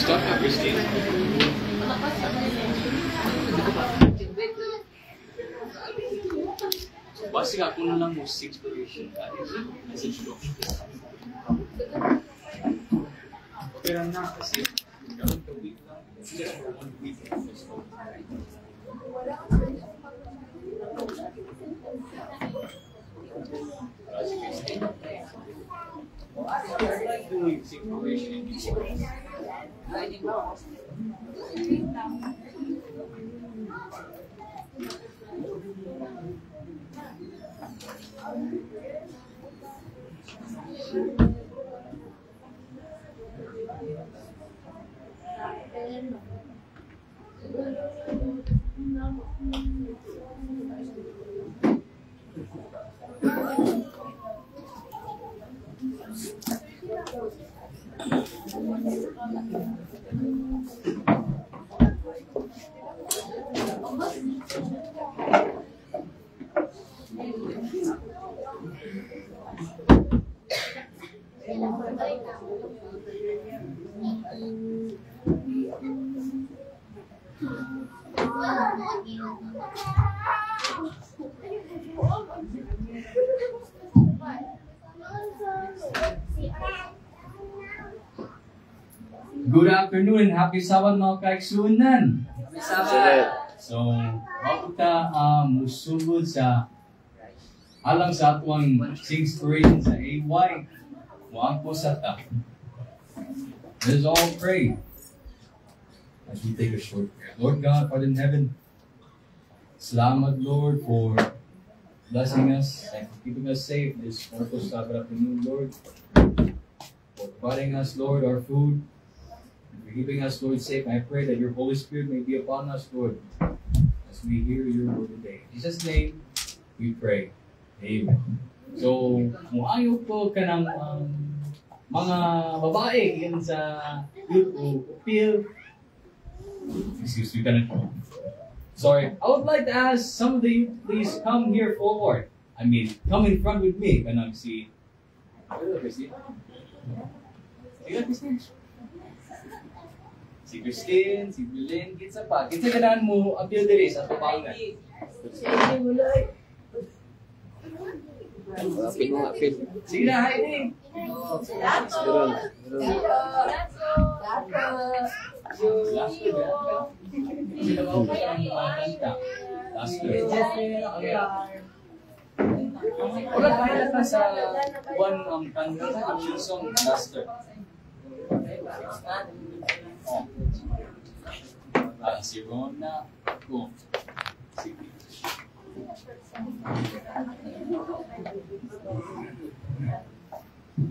Stop na, Christine. Basta nga kung na lang mo 6 duration. Message ko. Pero na kasi, gawin ka week lang. Just for 1 week. I like doing situation. Good afternoon and happy Sabbath mga kaigsunan. Happy Sabbath. So, bago ta musugod sa alang sa atwang inspiration sa AY, muangko sa ta. Let us all pray as we take a short prayer. Lord God, Father in heaven, salamat Lord for blessing us and for keeping us safe this wonderful Sabbath afternoon, Lord. For providing us, Lord, our food. For keeping us, Lord, safe. I pray that your Holy Spirit may be upon us, Lord, as we hear your word today. In Jesus' name, we pray. Amen. So, muayo po ka ng mga babae yan sa YouTube. Excuse me, kanan po. Sorry. I would like to ask some of you, please come here forward. I mean, come in front with me. Kanang si... Hello, Christine. Hello, Christine. Si Christine, si Belen, kitsa pa. Kitsa ganaan mo appeal diri sa Tabangan. Apil. Sige na, Heidi. Wala kaya ka sa one kanta action song, Laster. Si Rona, ako. Sige.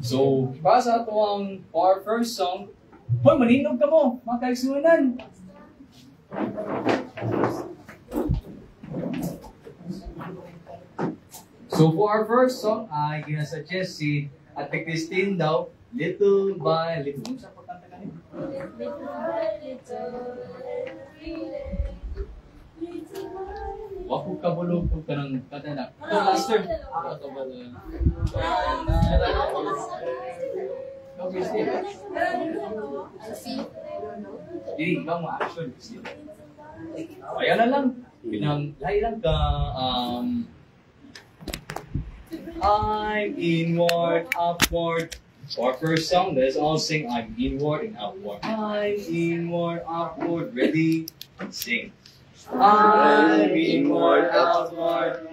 So, para sa ito ang our first song, hoy, maninog ka mo, mga kaigsunan. So, for our first song, I suggest si Ate Christine daw, Little by Little. Ano siya pagkanta ka niyo? Little by Little, every day. Wako kabulog ko ka ng katanak. Ito, Master. Ito ba na? Ikaw, Christine. Hindi, ikaw mga action, Christine. Ayan na lang. Lahi lang ka, I'm inward, upward. For our first song, let's all sing I'm inward and outward. I'm inward, upward, ready, sing. I'm inward, outward,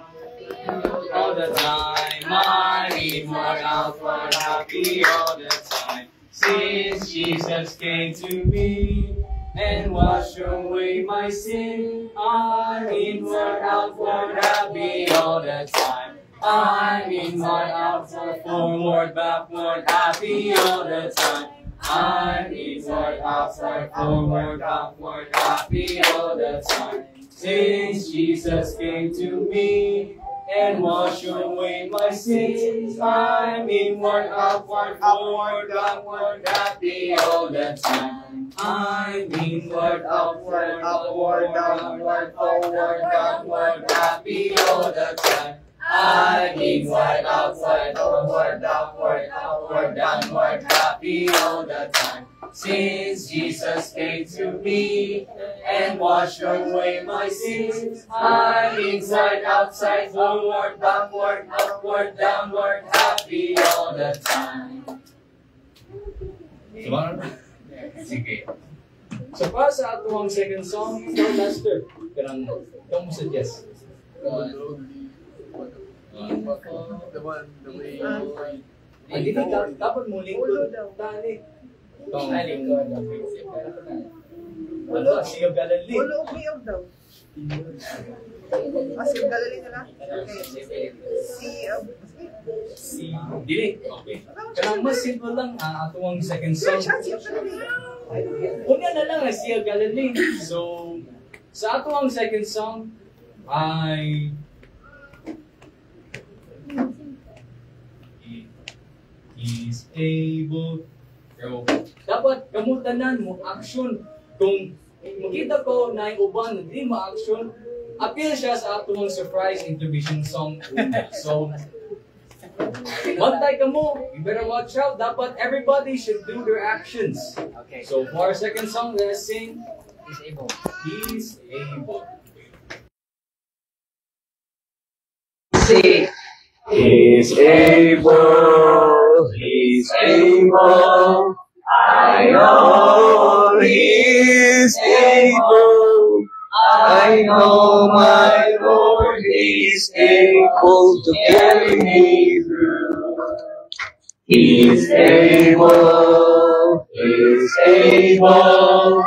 all the time. I'm inward, outward, happy all the time. Since Jesus came to me and washed away my sin, I'm inward, outward, happy all the time. I'm inward, outward, forward, backward, happy all the time. I'm inward, outward, forward, backward, happy all the time. Since Jesus came to me and washed away my sins, I'm inward, outward, forward, backward, happy all the time. I'm inward, outward, upward, downward, forward, backward, happy all the time. I'm inward, outward, forward, upward, upward, downward, happy all the time. Since Jesus came to me and washed away my sins, I'm inside, outside, forward, backward, upward, downward, happy all the time. Sige. So para sa ato ang second song, ikaw, Lester, kanang ikaw mo suggest. Hindi dapat mo lingkod tani. Itong lingkod. Ano, Sea of Galilee. Ulo of Way of daw. Sea of Galilee na lang? Okay. Sea of... Dili. Okay. Kanang mas simple lang ato ang second song. Sea of Galilee. Una na lang ang Sea of Galilee. So, sa ato ang second song ay He's able. Pero dapat kamutanan mo action. Kung makita ko na yung uban hindi ma-action, appeal siya sa atong surprise intermission song. So, bantay ka mo. You better watch out. Dapat everybody should do their actions. Okay. So, for our second song, let's sing He's able. He's able. See. He's able. He's able. I know He's able. I know my Lord is able to carry me through. He's able. He's able.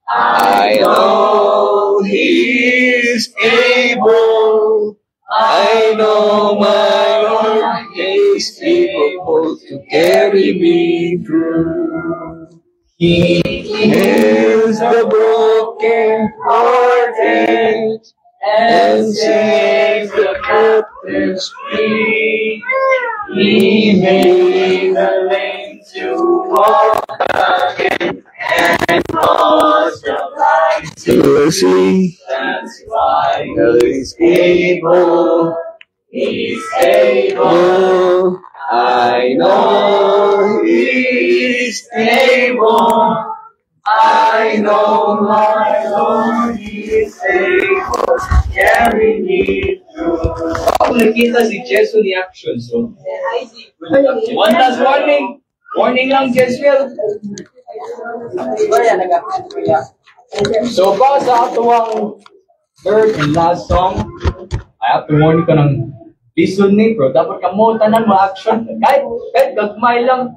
I know He's able. I know my Lord is able to carry me through. He heals the broken hearted and saves the captives free. He made the lame to walk again and caused the blind to see. That's why He's able. He's able. I know He's able. I know my Lord is able to carry me through. Ako nakita si Jesu ni action, so. One last warning. Warning lang, Jezreel. So, para sa atuang third and last song, I have to warn you ka ng listen ni, bro. Dapat ka mo, tanan mo action. Kahit gagmay lang.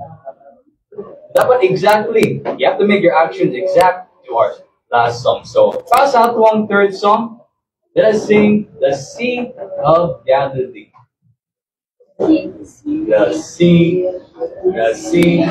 Dapat exactly. You have to make your actions exact to our last song. So, para sa atuang third song, let us sing the Sea of Galilee. The sea, the sea,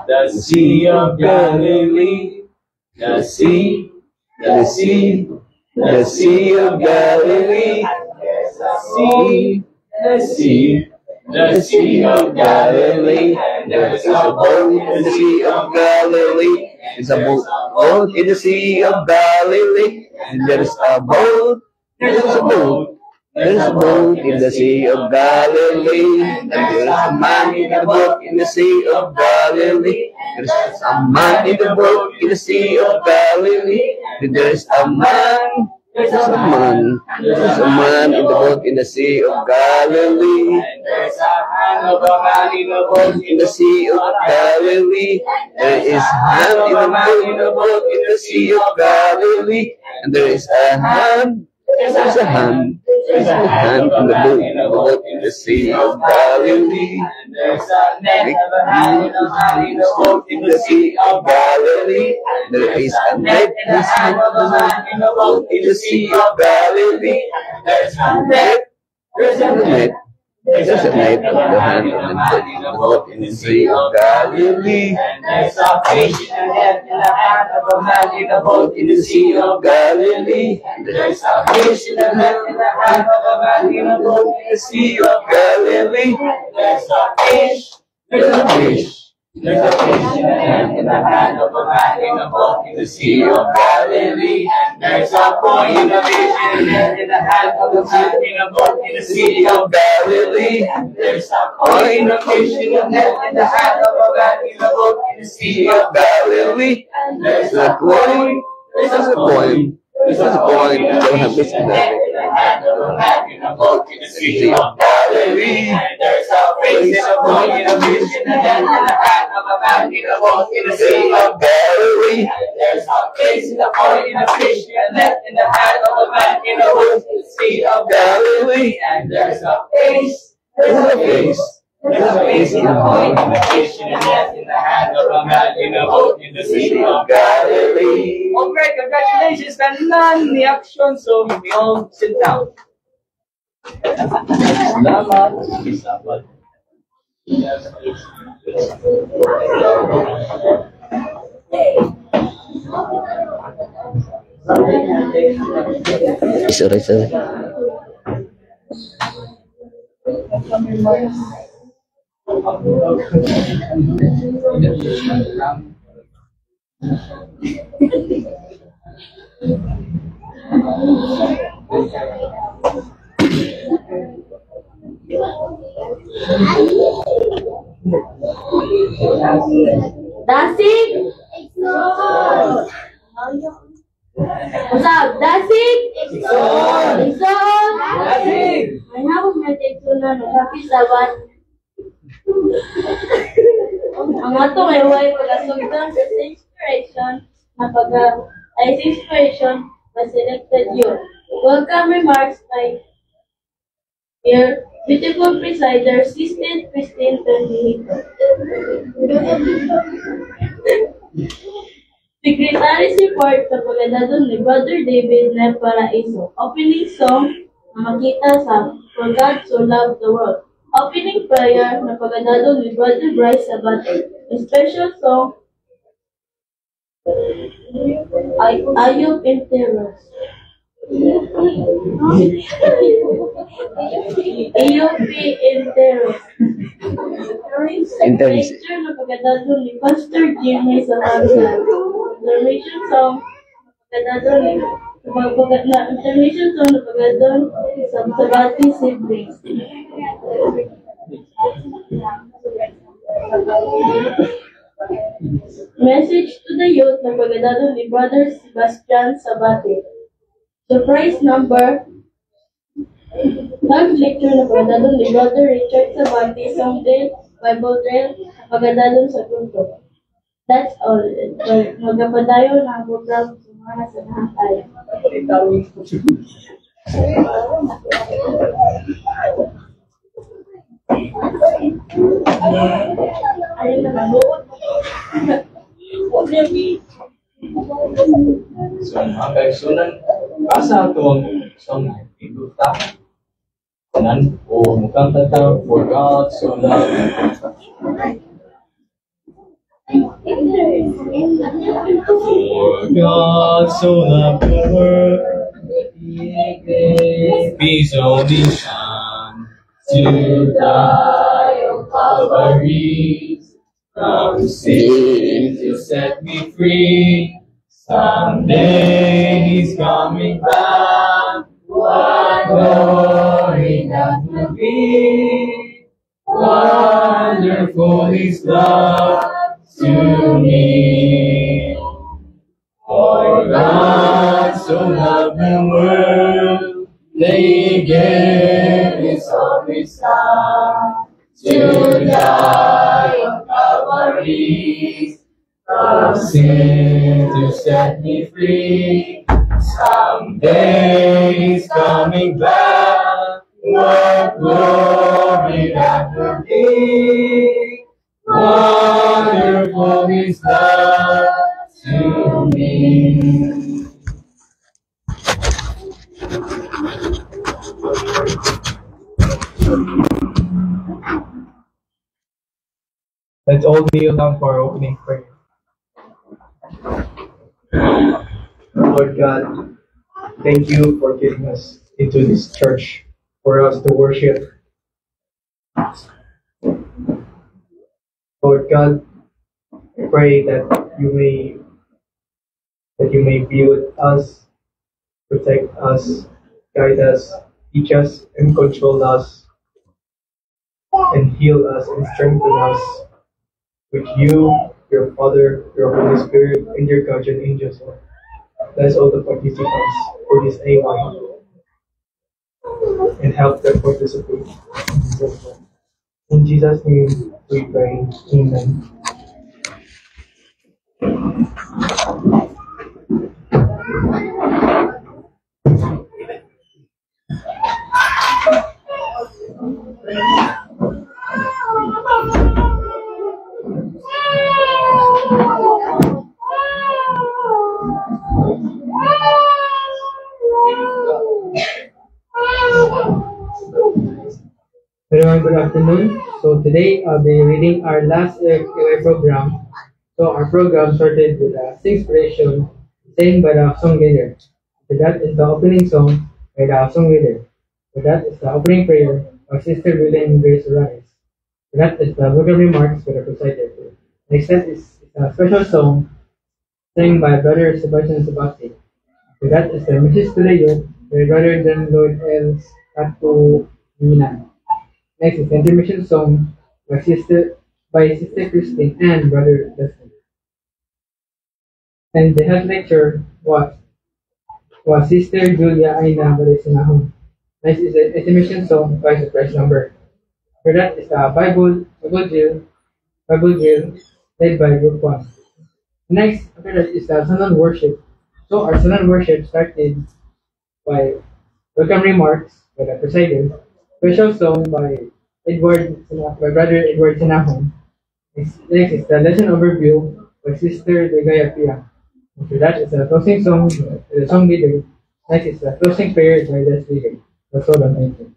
the Sea of Galilee. The sea, the sea, the Sea of Galilee. The sea, the sea, the Sea of Galilee. There is a boat in the Sea of Galilee. There's a boat in the Sea of Galilee. And there's a boat, there's a boat. There's a boat in the Sea of Galilee, and there's a man in the boat in the Sea of Galilee. There's a man in the boat in the Sea of Galilee. There's a man, there's a man, there's a man in the boat in the Sea of Galilee. There's a hand of a man in the boat in the Sea of Galilee. There is a hand in the man in the boat in the Sea of Galilee, and there is a hand. There's a hand. There's a hand in the boat in the Sea of Galilee. There's a net of a hand in the man in the boat in the Sea of Galilee. There is a net in the hand of a man in the boat in the Sea of Galilee. There's a net. There's a net. There's a net of the hand of the man in the boat in the Sea of Galilee. There's a fish in the net in the hand of a man in the boat in the Sea of Galilee. There's a fish in the net in the hand of a man in the boat in the Sea of Galilee. There's a fish. There's a fish. There's a fish in the hand of a man in a boat in the Sea of Galilee. And there's a boy in a fish in the hand of a man in a boat in the Sea of Galilee. And there's a boy in a fish in the hand of a man in a boat in the Sea of Galilee. And there's a boy. There's a boy. There's a boy. Don't have this in there. And of a man in a boat in the Sea of Galilee. And there's a face in a boy in a fish in the hand of a man in a boat in the Sea of Galilee. And there's a face in a boy in a fish in the hand of a man in a boat in the Sea of Galilee. And there's a face. There's a face. There's a face in a boy in a fish in the hand of a man in a boat in the Sea of Galilee. Alright, congratulations, Kanan, the action, so we all sit down. Salamat. Sorry. Dancing? Exon! What's up? Dancing? Exon! Exon! Dancing! May hapon may Exon na nagkapis dapat. Ang atong ay huwag pag-asugdan sa inspiration na inspiration by selected you. Welcome remarks by your beautiful presider, Assistant Christine Tonito. Secretary's report sa pagdadon ni Brother David na Paraiso. Opening song na makita sa For God So Loved the World. Opening prayer na pagdadon ni Brother Bryce Sabate. A special song Ayub in Terrors. AUP Interos. Lecture na pagkatadon ni Pastor Jimmy sa Magdal. Intermission song na pagkatadon sa Sabati Siblings. Message to the youth na pagkatadon ni Brother Sebastian Sabate. Surprise number. Lecture na pagdadon ni Brother Richard Sabati, Song Day, Bible Trail, pagdadon sa grupo. That's all. Magpapadayo na ang program sa mga sa nahatay. Ayun na nabuot. So, mga kaigsunan, asa ito ang isang iguta. Kanan o mukhang tata, For God So Loved. For God so loved the world, His only Son to die on Calvary. From sin to set me free. Someday He's coming back. What glory that will be. Wonderful His love to me. For God so loved the world, they gave His only Son to die on Calvary. From sin to set me free. Someday He's coming back. What glory that will be. Wonderful His love to me. Let's all kneel down for our opening prayer. Lord God, thank you for getting us into this church for us to worship. Lord God, I pray that you may be with us, protect us, guide us, teach us, and control us, and heal us and strengthen us with you, your Father, your Holy Spirit, and your guardian angels. Bless all the participants for this AY and help them participate. In Jesus' name we pray. Amen. Everyone, good afternoon. So today I'll be reading our last AY program. So our program started with a inspiration sang by the song leader. So that is the opening song by the song leader. So that is the opening prayer of Sister William Grace Oranis. So that is the program remarks by the presider. Next set is a special song sang by Brother Sebastian Sabasti. So that is the message to the youth by Brother John Lloyd L. Tato Mina. Next is the intermission song by Sister Christine and Brother Dustin. And the head lecture was Sister Julia Aina Balesinahon. Next is the intermission song by surprise number. For that is the Bible drill led by Group 1. Next, after that is the Sunan worship. So our Sunan worship started by welcome remarks by the presider, special song by Brother Edward Sinahon. Next is the lesson overview by Sister Degaya Pia. After that is the closing song, the song leader. Next is the closing prayer by the leader. That's all I'm thinking.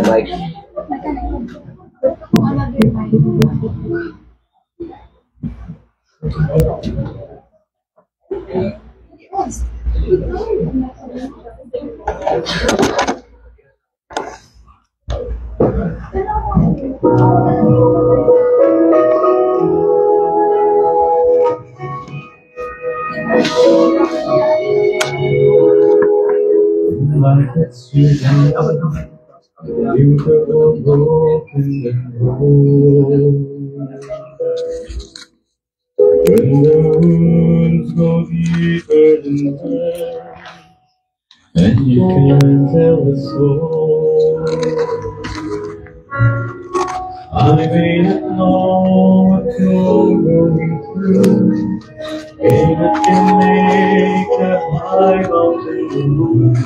Like, It's you were broken and whole. When the wounds go deeper than that, and you can't tell the soul. I may not know what you're going through, may not can make that high mountain move,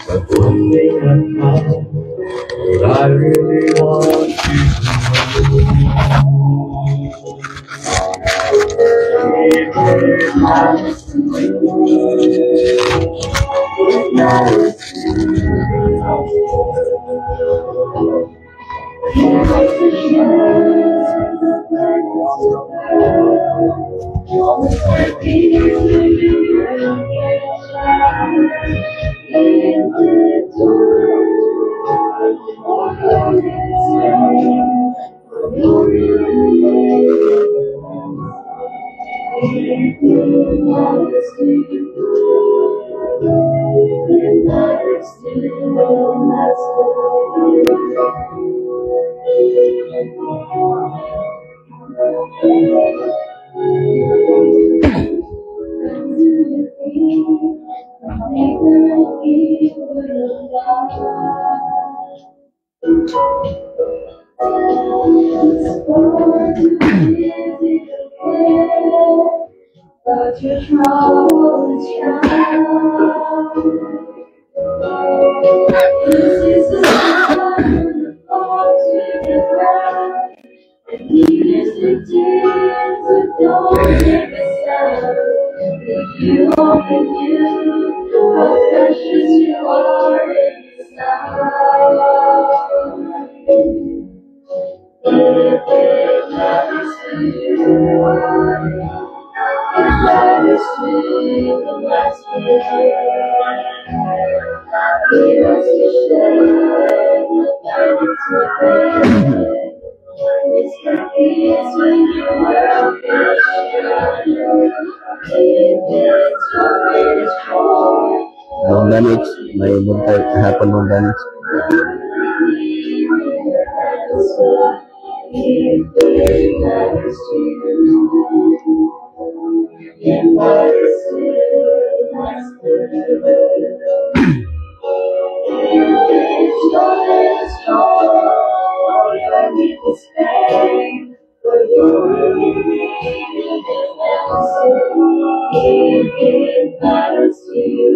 but one thing I found, what I really want you to know. It matters to me. It matters to but your troubles shine. This is the sun that falls to the ground, and heals the tears that don't make a sound. If you open you, how precious you are inside. If it matters to you, it matters to the Master. He wants to share the guidance within. It's the peace when your world is shattered. It's your greatest joy. Long damage, may buntay hapon long damage. It matters to you. It matters to the Master. It's your greatest joy. Your deepest pain, for your relief it matters to you.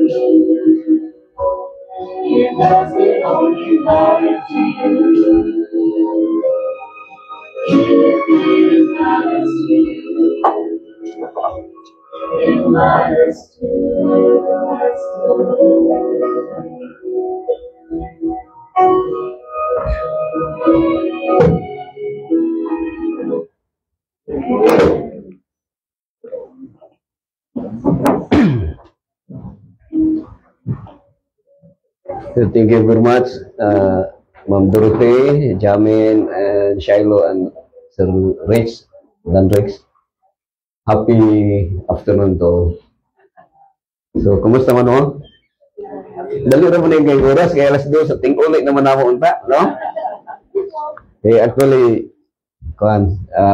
It doesn't only matter to you. It matters to you. It matters to the Master. So thank you very much, Ma'am Dorothy, Jamin, and Shiloh, and Sir Rex, Dan Rex. Happy afternoon to all. So, kumusta man mo? Dali na mo na yung oras, kaya alas 2, sa ting-ulit naman ako unta, no? Eh, actually,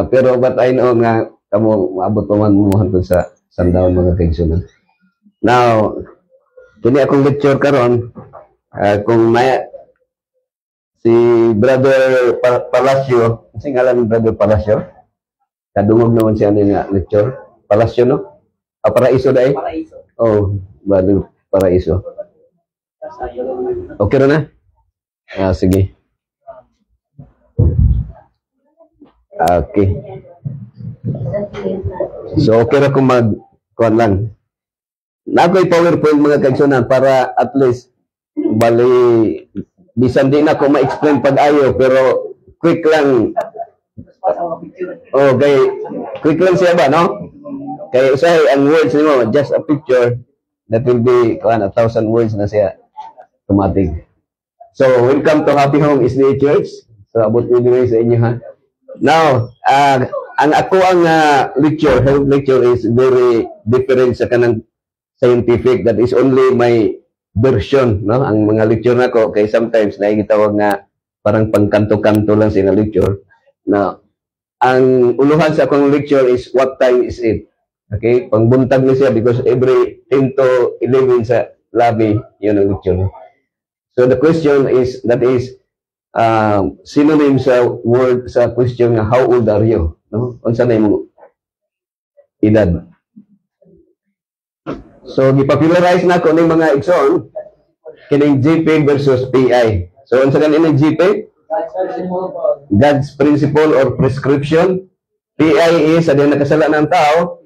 pero but I know nga, kamo maabot pa man mo hantod sa sandaon mga kaigsunan. Now, kini akong lecture karon, kung may si Brother Palacio, kasi ngalan ni Brother Palacio, kadungog naman siya nga lecture. Palacio, no? Paraiso dahil? Paraiso. Oh, Brother Paraiso. Okay na? Sige. Okay. So, okay na kung mag-kuhan lang. Nako'y PowerPoint mga kaigsunan para at least bali, bisan din ako ma-explain pag-ayo, pero quick lang. Oh, quick lang siya ba, no? Kaya usahay ang words mo, just a picture, that will be 1,000 words na siya automatic. So, welcome to Happy Home SDA Church. So, abot nyo din sa inyo, ha? Now, ang ako ang health lecture is very different sa kanang scientific. That is only my version, no? Ang mga lecture nako kay sometimes nakikitawag nga parang pangkanto-kanto lang sa lecture. Now, ang uluhan sa akong lecture is what time is it? Okay? Pangbuntag na siya because every 10 to 11 sa lobby, yun ang lecture. So the question is, that is synonym sa word sa question nga how old are you? No? Unsa na imong edad? So gipopularize na ko ning mga igsoon kining GP versus PI. So unsa kanang GP? God's principle or prescription. PI is adin nakasala ng tao,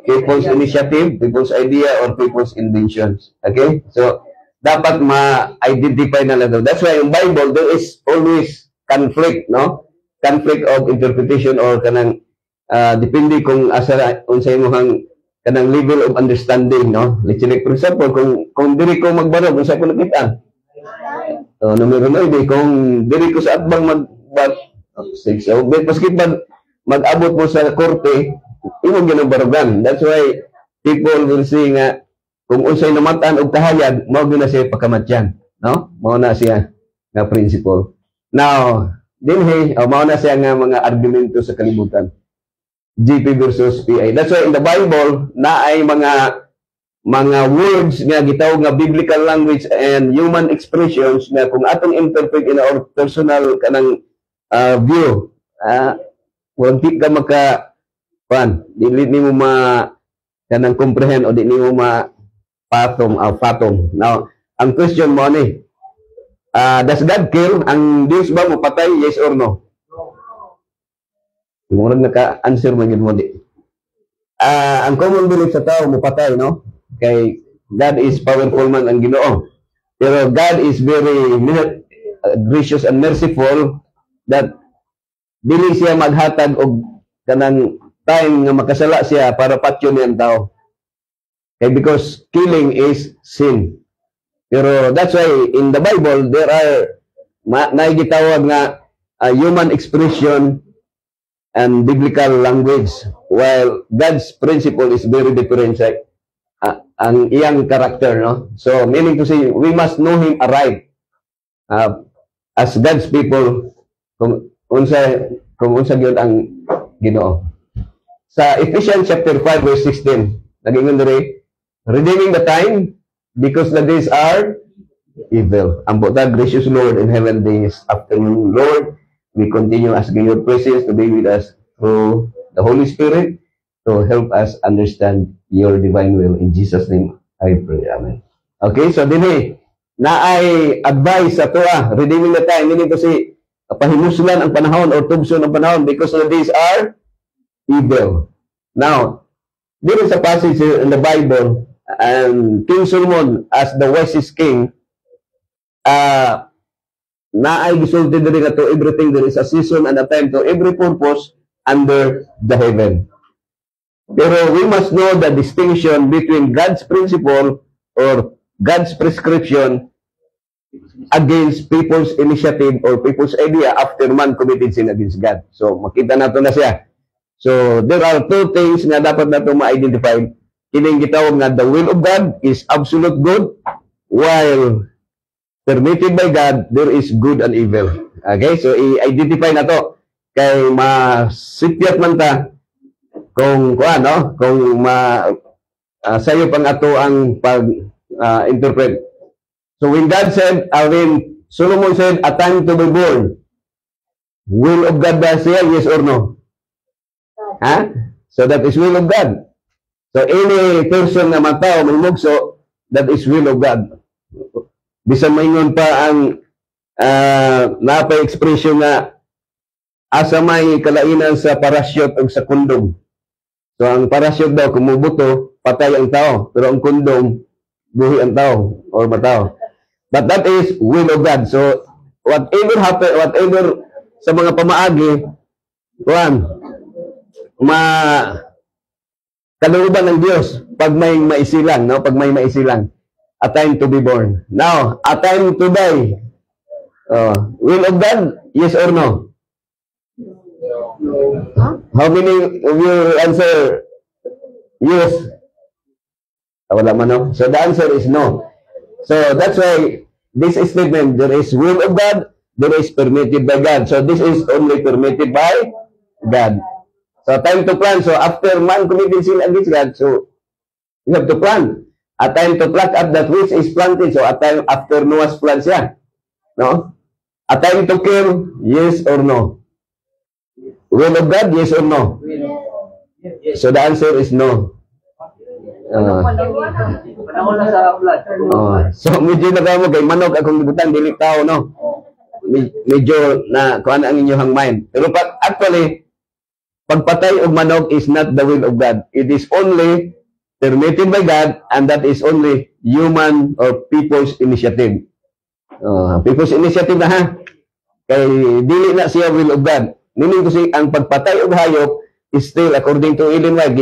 people's initiative, people's idea, or people's inventions. Okay? So dapat ma-identify na lang. That's why in Bible there is always conflict, no? Conflict of interpretation or kanang depende kung asa unsay imong kanang level of understanding, no? Let's say, for example, kung diri ko magbarog, kung saan ko nakita. So, numero 9, kung diri ko sa atbang so, maski mag-abot mo sa korte, imong ginabarogan. That's why people will say nga, kung unsay namatan og tahayag, mao gyud na siya pakamatyan, no? Mao na siya nga principle. Now, dinhi, mao na siya nga mga argumento sa kalibutan. GP versus PI. That's why in the Bible na ay mga words nga gitawag nga biblical language and human expressions nga kung atong interpret in our personal kanang view, wag di ka dili nimo kanang comprehend o di nimo fathom. Now, ang question mo ni, does God kill? Ang Diyos ba mo patay? Yes or no? Murag naka-answer man yun mo di. Ang common belief sa tao mo patay, no? Kay God is powerful man ang Ginoo. Pero God is very gracious and merciful that dili siya maghatag og kanang time nga makasala siya para patyon niya ang tao. Okay, because killing is sin. Pero that's why in the Bible there are naigitawag nga human expression and biblical language, while God's principle is very different sa ang iyang character, no? So meaning to say we must know him aright as God's people kung unsa gyud ang Ginoo. Sa Ephesians chapter 5 verse 16 nagingon diri, redeeming the time because the days are evil. Ang buta, gracious Lord in heaven, this afternoon, Lord, we continue asking your presence to be with us through the Holy Spirit to help us understand your divine will. In Jesus' name, I pray. Amen. Okay, so dinhi, naay advice sa tuwa, redeeming the time, meaning to say, pahimuslan ang panahon or tubson ang panahon because the days are evil. Now, dito sa passage in the Bible, and King Solomon as the wisest king, naay gisulti diri nga to everything there is a season and a time to every purpose under the heaven. Pero we must know the distinction between God's principle or God's prescription against people's initiative or people's idea after man committed sin against God. So makita nato na siya. So there are two things nga dapat nato ma-identify. Kining gitawag nga the will of God is absolute good, while permitted by God, there is good and evil. Okay? So, i-identify na to. Kay masipyat man ta kung sayo pang ato ang pag-interpret. So, when God said, when Solomon said, a time to be born, will of God ba siya? Yes or no? So, that is will of God. So, any person na matao, may mugso, that is will of God. Bisan maingon pa ang napay-expression na asa may kalainan sa parachute o sa kondom. So, ang parachute daw, kumubuto, patay ang tao. Pero ang kondom, buhi ang tao or matao. But that is will of God. So, whatever happen, whatever sa mga pamaagi, kalooban ng Diyos pag may maisilang, no? Pag may maisilang, a time to be born. Now, a time to die. Will of God, yes or no? How many of you answer yes? Wala man, no? So the answer is no. So that's why this statement, there is will of God, there is permitted by God. So this is only permitted by God. So, time to plan. So, after man committed sin against God, so, you have to plan. A time to pluck up that which is planted. So, a time after Noah's flood siya. No? A time to kill, yes or no? Will of God, yes or no? So, the answer is no. So, medyo nagamo kay manok akong gibutan, dili tao, no? Medyo na kuan ang inyong mind. Pero actually, pagpatay og manok is not the will of God. It is only permitted by God, and that is only human or people's initiative. People's initiative na ha. Kay dili na siya will of God. Meaning to say, ang pagpatay og hayop is still, according to Ellen White,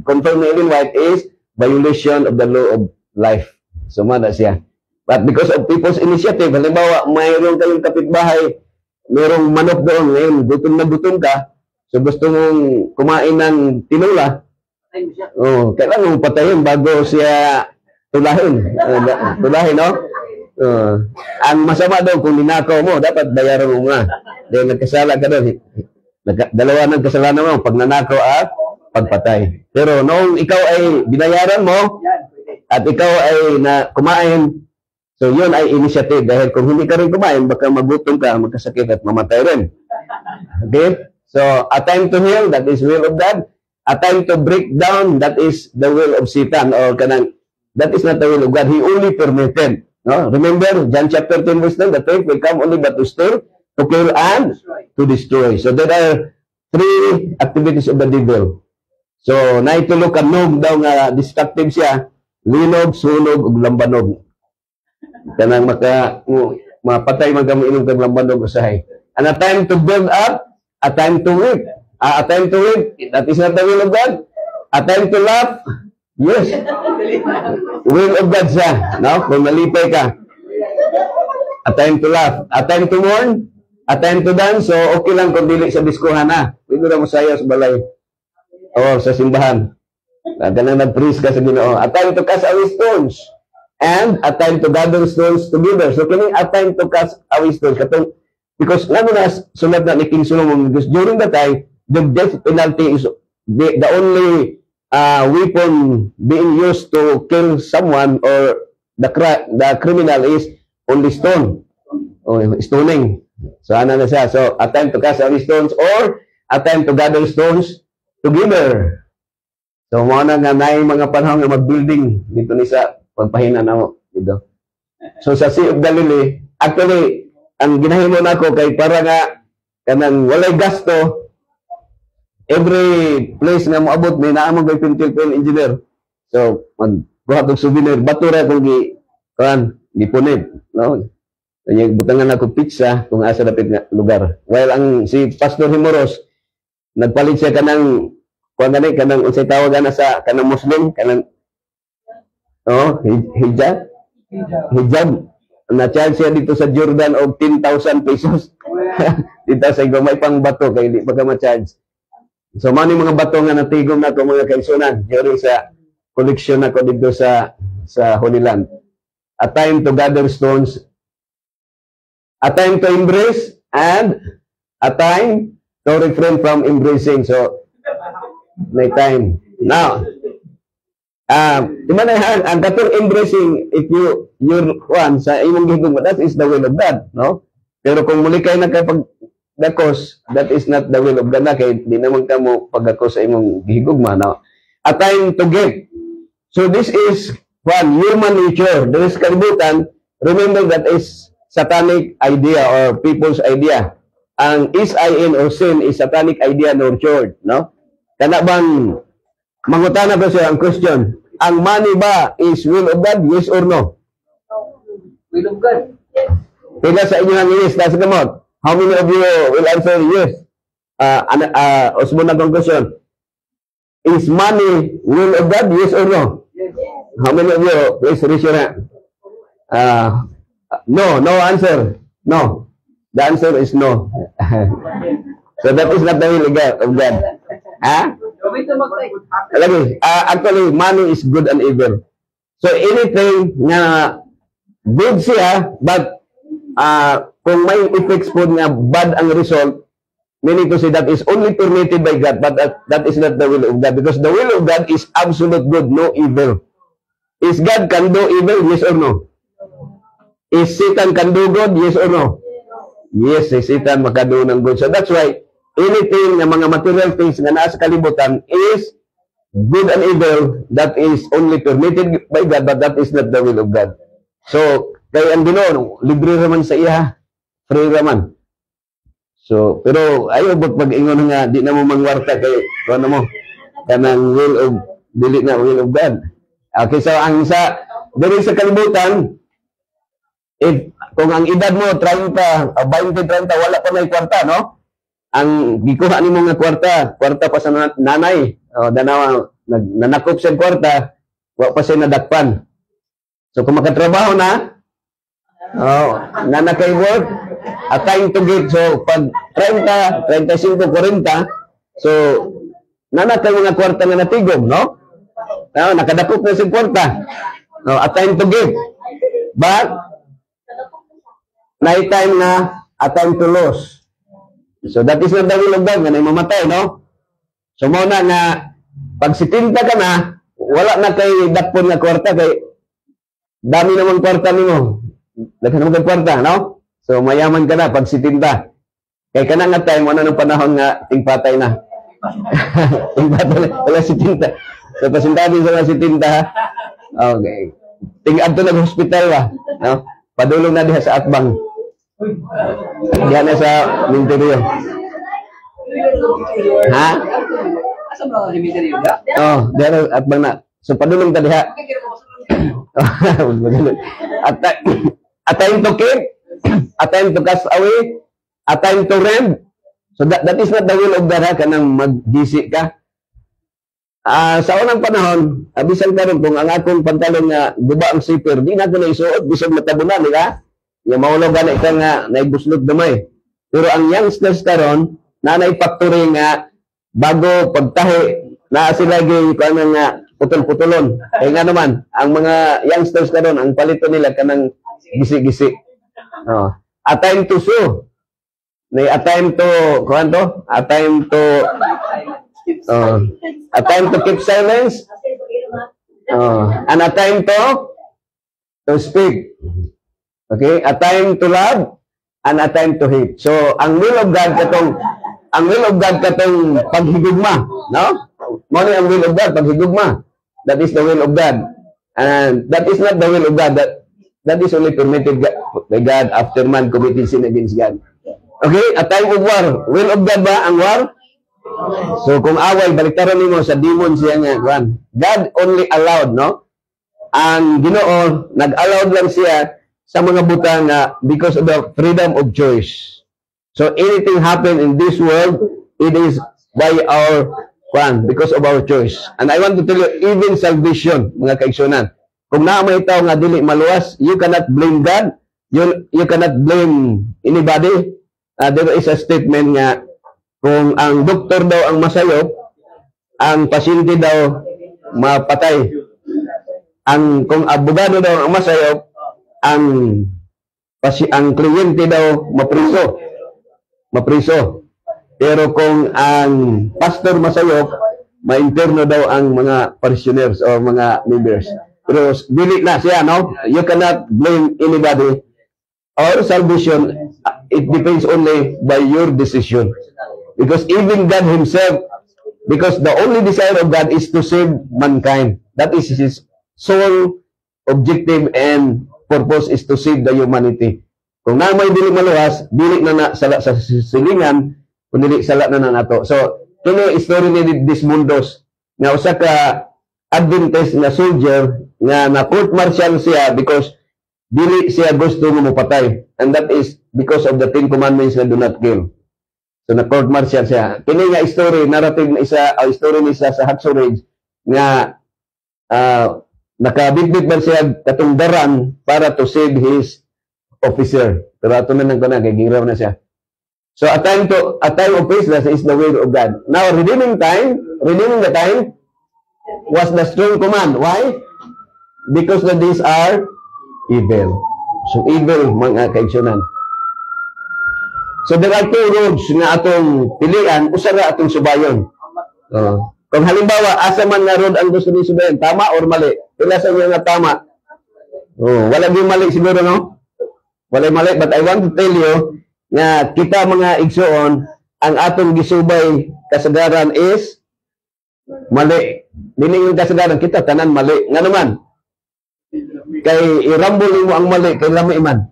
confirm ni Ellen White, is violation of the law of life. So, mana siya. But because of people's initiative, halimbawa, mayroon kayong kapitbahay, mayroong manok doon, ngayon, gutom ka, so gusto mong kumain ng tinula, kailangan mong patayin bago siya tulahin. Tulahin, no? Ang masama doon, kung ninakaw mo, dapat bayaran mo nga. Dahil nagkasala ka doon. Dalawa ng kasalanan mo, pag nanakaw at pagpatay. Pero noong ikaw ay binayaran mo, at ikaw ay kumain, so yun ay initiative. Dahil kung hindi ka rin kumain, baka magutom ka, magkasakit at mamatay rin. Okay? So, a time to heal, that is will of God. a time to break down, that is the will of Satan, or kanang, that is not the will of God. He only permitted. No? Remember, John chapter 10 verse 9, the thief will come only but to steal, to kill, and to destroy. So there are three activities of the devil. So, naitulo ka nog daw nga destructive siya, linog, sunog, ug lambanog. Kanang mapatay magkamiinom kang lambanog usahay. And a time to build up, a time to weep. A time to weep, that is not the will of God. A time to laugh, yes. Will of God siya. No? Kung malipay ka. A time to laugh. A time to mourn, a time to dance. So, okay lang kung dili sa diskuhan na. Pwede na mo sayo sa balay. O sa simbahan. Ganang nag-praise ka sa Ginoo. A time to cast away stones. And a time to gather stones together. So, kini a time to cast away stones. Because nga na sulat na ni King Solomon, because during that time, the death penalty is the only weapon being used to kill someone, or the criminal is only stone. Or stoning. So, ano na siya? So, a time to cast away stones, or a time to gather stones together. So, mga nga na yung mga panahon na mag-building dito ni sa pagpahina na mo dito. So, sa Sea of Galilee, actually, ang ginahimo na ko kay para nga kanang walay gasto, every place nga moabot may naamang kay Philippine engineer. So, magbuhat og souvenir, batura kung gipunit, no? Kanya butangan ako pizza kung asa dapat nga lugar. While ang si Pastor Himoros nagpalit siya kanang kanang unsay tawag na sa kanang Muslim kanang hijab na charge siya dito sa Jordan og 10,000 pesos. Dito sa may pang bato kay di pa ka ma-charge. So mani mga bato nga natigom na ko mga kaigsunan during sa collection nako dito sa Holy Land. A time to gather stones, a time to embrace, and a time to refrain from embracing. So may time. Now, ang katong embracing, if you're one sa imong gihigugma, that is the will of God, no? Pero kung muli kayo na kay pagdakos, that is not the will of God na, kay di naman ka mo pagdakos sa imong gihigugma, no? A time to give. So this is one, human nature. There is kalibutan. Remember that is satanic idea or people's idea. Ang sin or sin is satanic idea nurtured, no? Kana bang mangutana ko siya ang question, ang money ba is will of God, yes or no? Will of God. Pila sa inyo ang yes, that's the mouth. How many of you will answer yes? Osmo na question. Is money will of God, yes or no? Yes. How many of you, please raise your hand. No answer. No. The answer is no. So that is not the will of God. Actually, money is good and evil. So anything na good siya, but kung may effects po nga bad ang result, meaning to say that is only permitted by God, but that is not the will of God, because the will of God is absolute good, no evil. Is God can do evil, yes or no? Is Satan can do good, yes or no? Yes, si Satan makado ng good. So that's why anything na mga material things na nasa kalibutan is good and evil, that is only permitted by God, but that is not the will of God. So, kaya ang Ginoo, libre raman sa iya, free raman. So, pero ayaw ba't pag-ingon nga, di na mo mangwarta kay, ano mo, kanang will of, dili na will of God. Okay, so ang dili sa kalibutan, kung ang edad mo, 30, 20, 30, wala pa may kwarta, no? Ang gikuha ni mga kwarta pa sa nanay, nanakop siya kwarta, wala pa siya nadakpan. So kung makatrabaho na, nanakay work, a time to give. So pag 30, 35, 40, so nanakay mga kwarta na natigom, no? Nakadakop na siya kwarta. A time to give. But, night time na, a time to lose. So that is not the will of God, nga mamatay, no? So muna nga, pag sitinta ka na, wala na kay dakpon nga kwarta, kay dami naman kwarta nimo. Daghan naman kay kwarta, no? So mayaman ka na pag sitinta. Kay kana nga time, ano ng panahon nga tingpatay na. Wala si Tinta. So, pasintabi sa mga si Tinta, ha? Okay. Tingad to nag-hospital ba? No? Padulong na diha sa Atbang. Diyan na sa Minterio. Ha? Asa ba ang cemetery yun? Oh, diyan na Atbang na. So, padulong ta diha. A time to keep, a time to cast away, a time to rend. So that is not the will of God, ha, kanang mag-gisi ka. Sa unang panahon, bisan karon kung ang akong pantalon nga guba ang zipper, di na ko na isuot, bisan matabunan, di ka? Yung maulaw gani ka nga, naibuslog damay. Pero ang youngsters karon, nanay factory nga, bago pagtahi, na sila kung nga, putol-putulon. Kaya nga naman, ang mga youngsters karon, ang palito nila kanang gisi-gisi. A time to sew. A time to, kuhan to? A time to, a time to keep silence. And a time to speak. Okay? A time to love and a time to hate. So, ang will of God katong paghigugma. No? Muna ang will of God, paghigugma. That is the will of God. And that is not the will of God. That is only permitted by God after man committed sin against God. Okay? A time of war. Will of God ba ang war? So, kung away, baliktaran nimo sa demon siya nga, God only allowed, no? Ang Ginoo, nag-allowed lang siya sa mga butang because of the freedom of choice. So, anything happen in this world, it is by our because of our choice. And I want to tell you, even salvation, mga kaigsunan, kung naamay tao nga dili maluwas, you cannot blame God, you cannot blame anybody. There is a statement nga, kung ang doktor daw ang masayop, ang pasyente daw mapatay. Kung abogado daw ang masayop, ang kliyente daw mapriso. Pero kung ang pastor masayop, ma-interno daw ang mga parishioners o mga members. Pero dili na siya, no? You cannot blame anybody. Our salvation, it depends only by your decision. Because even God Himself, because the only desire of God is to save mankind. That is His sole objective and purpose is to save the humanity. Kung na may dili maluwas, dili na sala sa silingan, kundi sala na nato. So, kini story ni this mundos nga usa ka Adventist na soldier nga na court martial siya because dili siya gusto nga mapatay. And that is because of the 10 commandments na do not kill. So na court martial siya. Kini nga story, narrative na isa, story ni isa sa Hacksaw Ridge nga nakabitbit man siya katong daran para to save his officer. Pero ato na nang kuna kay giraw na siya. So a time of faithlessness is the will of God. Now redeeming the time was the strong command. Why? Because the days are evil. So evil mga kaigsunan. So there are two roads nga atong pilian, usa ra atong subayon. Kung halimbawa asa man nga road ang gusto ni subayon, tama or mali? Pila sa inyo nga tama? Wala gyud mali siguro, no? Wala mali, but I want to tell you nga kita mga igsoon, ang atong gisubay kasagaran is mali. Dili yung kasagaran kita tanan mali. Nga naman, kay irambol mo ang mali kay lami man.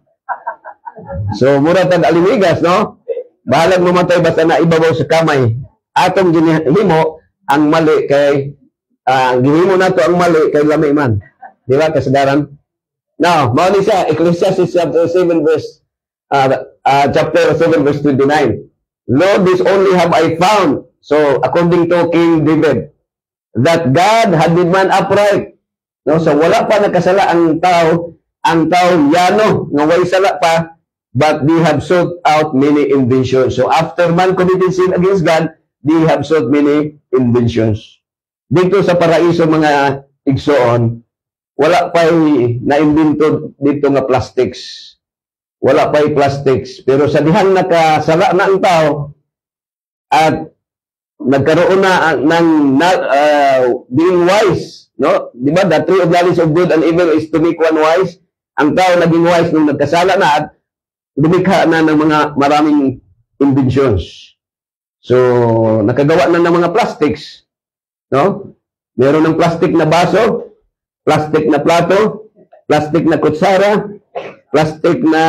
So mura tag alimigas, no? Bahalag mamatay basta na ibabaw sa kamay. Atong ginihimo ang mali kay gihimo nato ang mali kay lami man. Di ba kasagaran? Now, mao ni sa Ecclesiastes chapter 7 verse chapter 7 verse 29. Lord, this only have I found. So according to King David, that God had made man upright. No, so wala pa nakasala ang tao yano nga way sala pa, but they have sought out many inventions. So after man committed sin against God, they have sought many inventions. Dito sa paraiso mga igsoon, wala pa na-invento dito nga plastics. Wala pa plastics. Pero sa dihang nakasala na ang tao at nagkaroon na ng being wise, no? Di ba? The tree of knowledge of good and evil is to make one wise. Ang tao naging wise nung nagkasala na at lumikha na ng mga maraming inventions. So, nakagawa na ng mga plastics. No? Meron ng plastic na baso, plastic na plato, plastic na kutsara, plastic na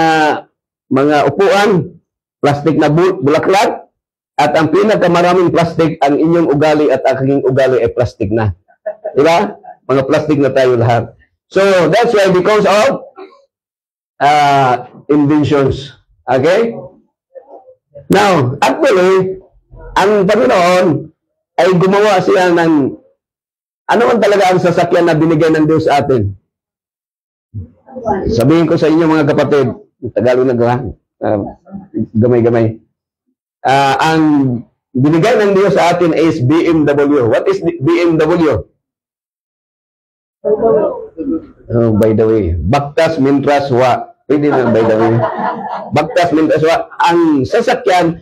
mga upuan, plastic na bulaklak, at ang pinakamaraming plastic, ang inyong ugali at aking ugali ay plastic na. Diba? Mga plastic na tayo lahat. So, that's why because of inventions. Okay? Now, actually, ang Panginoon ay gumawa siya ng ano man talaga ang sasakyan na binigay ng Diyos sa atin. Sabihin ko sa inyo mga kapatid, Tagalog na gamay-gamay. Ang binigay ng Diyos sa atin is BMW. What is BMW? Oh, by the way, Baktas Mintras Wa. Pwede na, by the way. Baktas Mintras Wa. Ang sasakyan,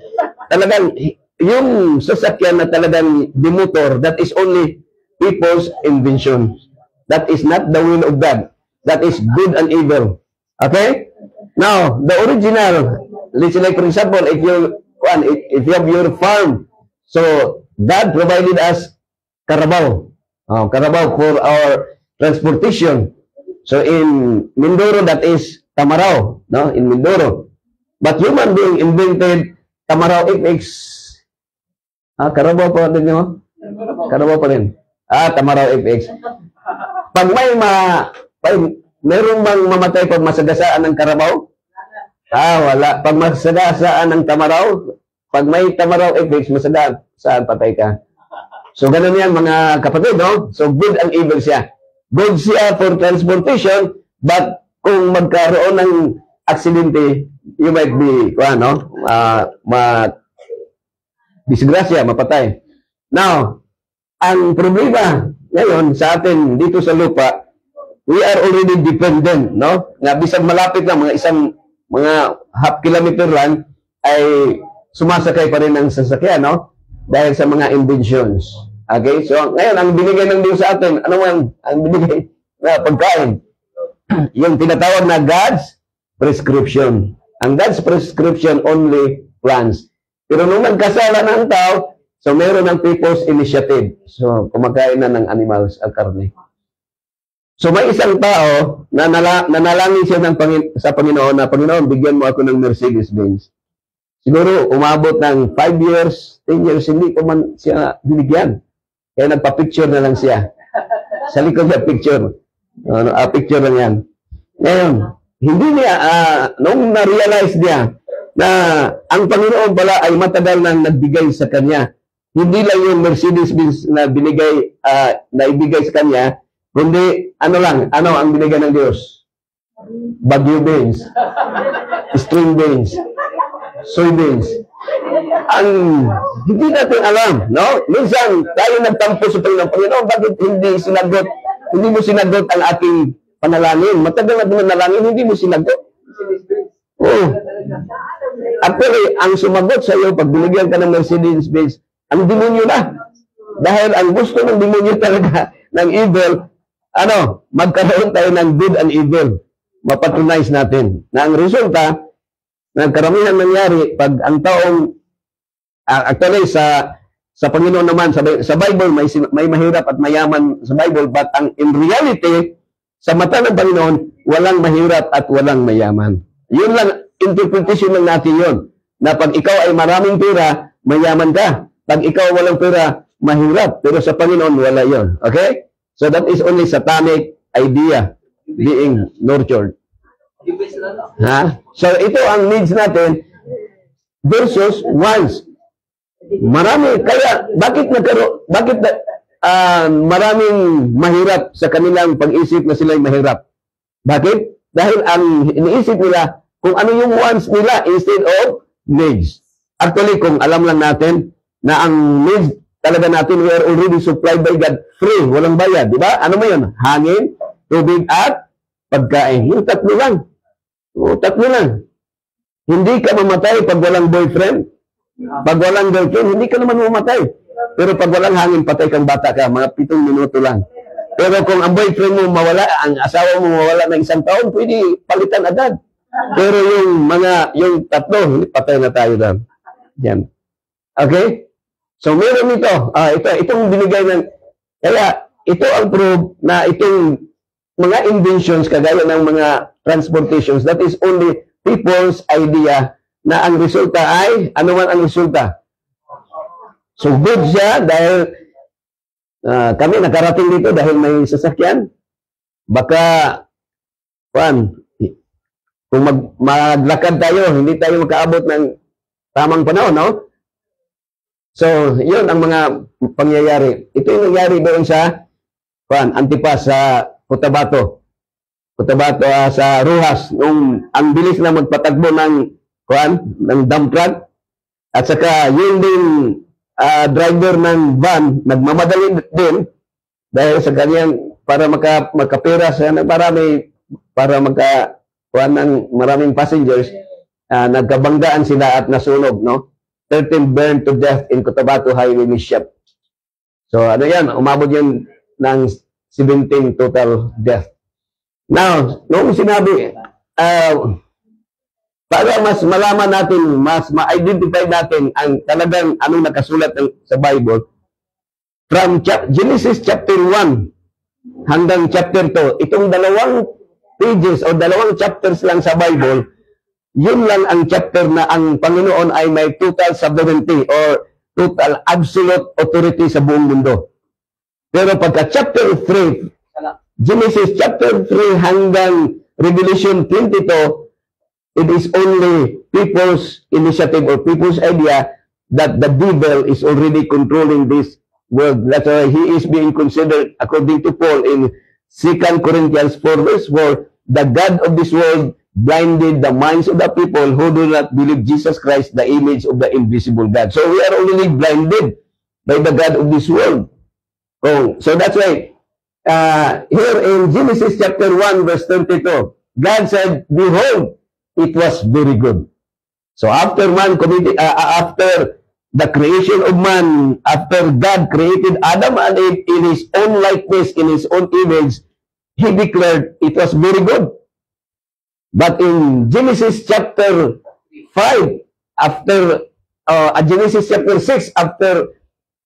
talagang, yung sasakyan na talagang demotor, that is only people's invention. That is not the will of God. That is good and evil. Okay? Now, the original, let's say like for example, if you have your farm, so God provided us Carabao. Carabao for our transportation. So in Mindoro, that is Tamarao, no? In Mindoro. But human being invented Tamarao FX. Carabao pa rin nyo? Carabao pa rin. Tamarao FX. Pag meron bang mamatay pag masagasaan ng Carabao? Wala. Pag masagasaan ng Tamarao, pag may Tamarao FX, masagasaan, patay ka. So, ganun yan mga kapatid, no? So, good and evil siya. Good siya for transportation, but kung magkaroon ng aksidente, you might be, disgrasya, mapatay. Now, ang problema ngayon sa atin dito sa lupa, we are already dependent, no? Nga bisag malapit lang, mga half kilometer lang, ay sumasakay pa rin ang sasakyan, no? Dahil sa mga inventions. Okay? So, ngayon, ang binigay ng Diyos sa atin, ano man ang binigay na pagkain? Yung tinatawag na God's prescription. Ang God's prescription only plants. Pero nung nagkasala ng tao, so meron ng people's initiative. So, kumakain na ng animals ang karne. So, may isang tao na nanalangin siya sa Panginoon na, Panginoon, bigyan mo ako ng Mercedes-Benz. Siguro, umabot ng 5 years, 10 years, hindi ko man siya binigyan. Kaya nagpa-picture na lang siya. Sa likod niya, picture. Picture lang yan. Ngayon, hindi niya, nung na-realize niya na ang Panginoon pala ay matagal nang nagbigay sa kanya. Hindi lang yung Mercedes-Benz na ibigay sa kanya, kundi, ano ang binigay ng Diyos? Bagyo beans, string beans, soybeans. Ang hindi natin alam, no? Minsan, tayo nagtampo sa Panginoon, bakit hindi mo sinagot ang ating panalangin? Matagal na panalangin, hindi mo sinagot. Oh. Actually, ang sumagot sa iyo, pag binigyan ka ng Mercedes-Benz, ang demonyo na. Dahil ang gusto ng demonyo talaga ng evil, magkaroon tayo ng good and evil. Mapatronize natin. Na ang resulta, ng karamihan nangyari, pag ang taong, actually sa Panginoon naman, sa Bible, may mahirap at mayaman sa Bible, but in reality, sa mata ng Panginoon, walang mahirap at walang mayaman. Yun lang, interpretation lang natin yun. Na pag ikaw ay maraming pera, mayaman ka. Pag ikaw walang pera, mahirap. Pero sa Panginoon, wala yun. Okay? So that is only satanic idea being nurtured. So ito ang needs natin versus wants. Marami, kaya bakit maraming mahirap sa kanilang pag-isip na sila'y mahirap? Bakit? Dahil ang iniisip nila kung ano yung wants nila instead of needs. Actually, kung alam lang natin na ang needs talaga natin, we are already supplied by God free, walang bayad, di ba? Ano mo yun? Hangin, tubig at pagkain. Yung tatlo lang. Tatlo lang. Hindi ka mamatay pag walang boyfriend. Pag walang girlfriend, hindi ka naman mamatay. Pero pag walang hangin, patay kang bata ka. Mga 7 minuto lang. Pero kung ang boyfriend mo mawala, ang asawa mo mawala ng 1 taon, pwede palitan agad. Pero yung tatlo, patay na tayo doon. Yan. Okay? So, meron ito. Itong binigay ng... Kaya, ito ang proof na itong mga inventions, kagaya ng mga transportations, that is only people's idea na ang resulta ay, ano man ang resulta. So, good siya dahil kami nakarating dito dahil may sasakyan. Baka, kung maglakad tayo, hindi tayo makaabot ng tamang panahon, no? So, yun ang mga pangyayari. Ito yung nangyari doon sa Antipas sa Cotabato. Cotabato sa Rojas. Nung ang bilis na magpatagbo ng dump truck. At saka yun din driver ng van, nagmamadali din dahil sa kanyang para makapera sa marami, para ng maraming passengers, nagkabanggaan sila at nasunog, no? 13 burned to death in Cotabato Highway Shop. So, ano yan? Umabot yan ng 17 total death. Now, noong sinabi, para mas malaman natin, mas ma-identify natin ang talagang anong nakasulat sa Bible, from Genesis chapter 1 hanggang chapter 2, itong dalawang pages o dalawang chapters lang sa Bible, yun lang ang chapter na ang Panginoon ay may total sovereignty or total absolute authority sa buong mundo. Pero pagka chapter 3, Genesis chapter 3 hanggang Revelation 22, it is only people's initiative or people's idea that the devil is already controlling this world. That's why he is being considered, according to Paul in 2 Corinthians 4 verse 4, the God of this world blinded the minds of the people who do not believe Jesus Christ, the image of the invisible God. So we are already blinded by the God of this world. Oh, so that's why here in Genesis chapter 1 verse 22, God said, behold, it was very good. So after after the creation of man, after God created Adam and Eve in his own likeness, in his own image, he declared it was very good. But in Genesis chapter 5, after Genesis chapter 6, after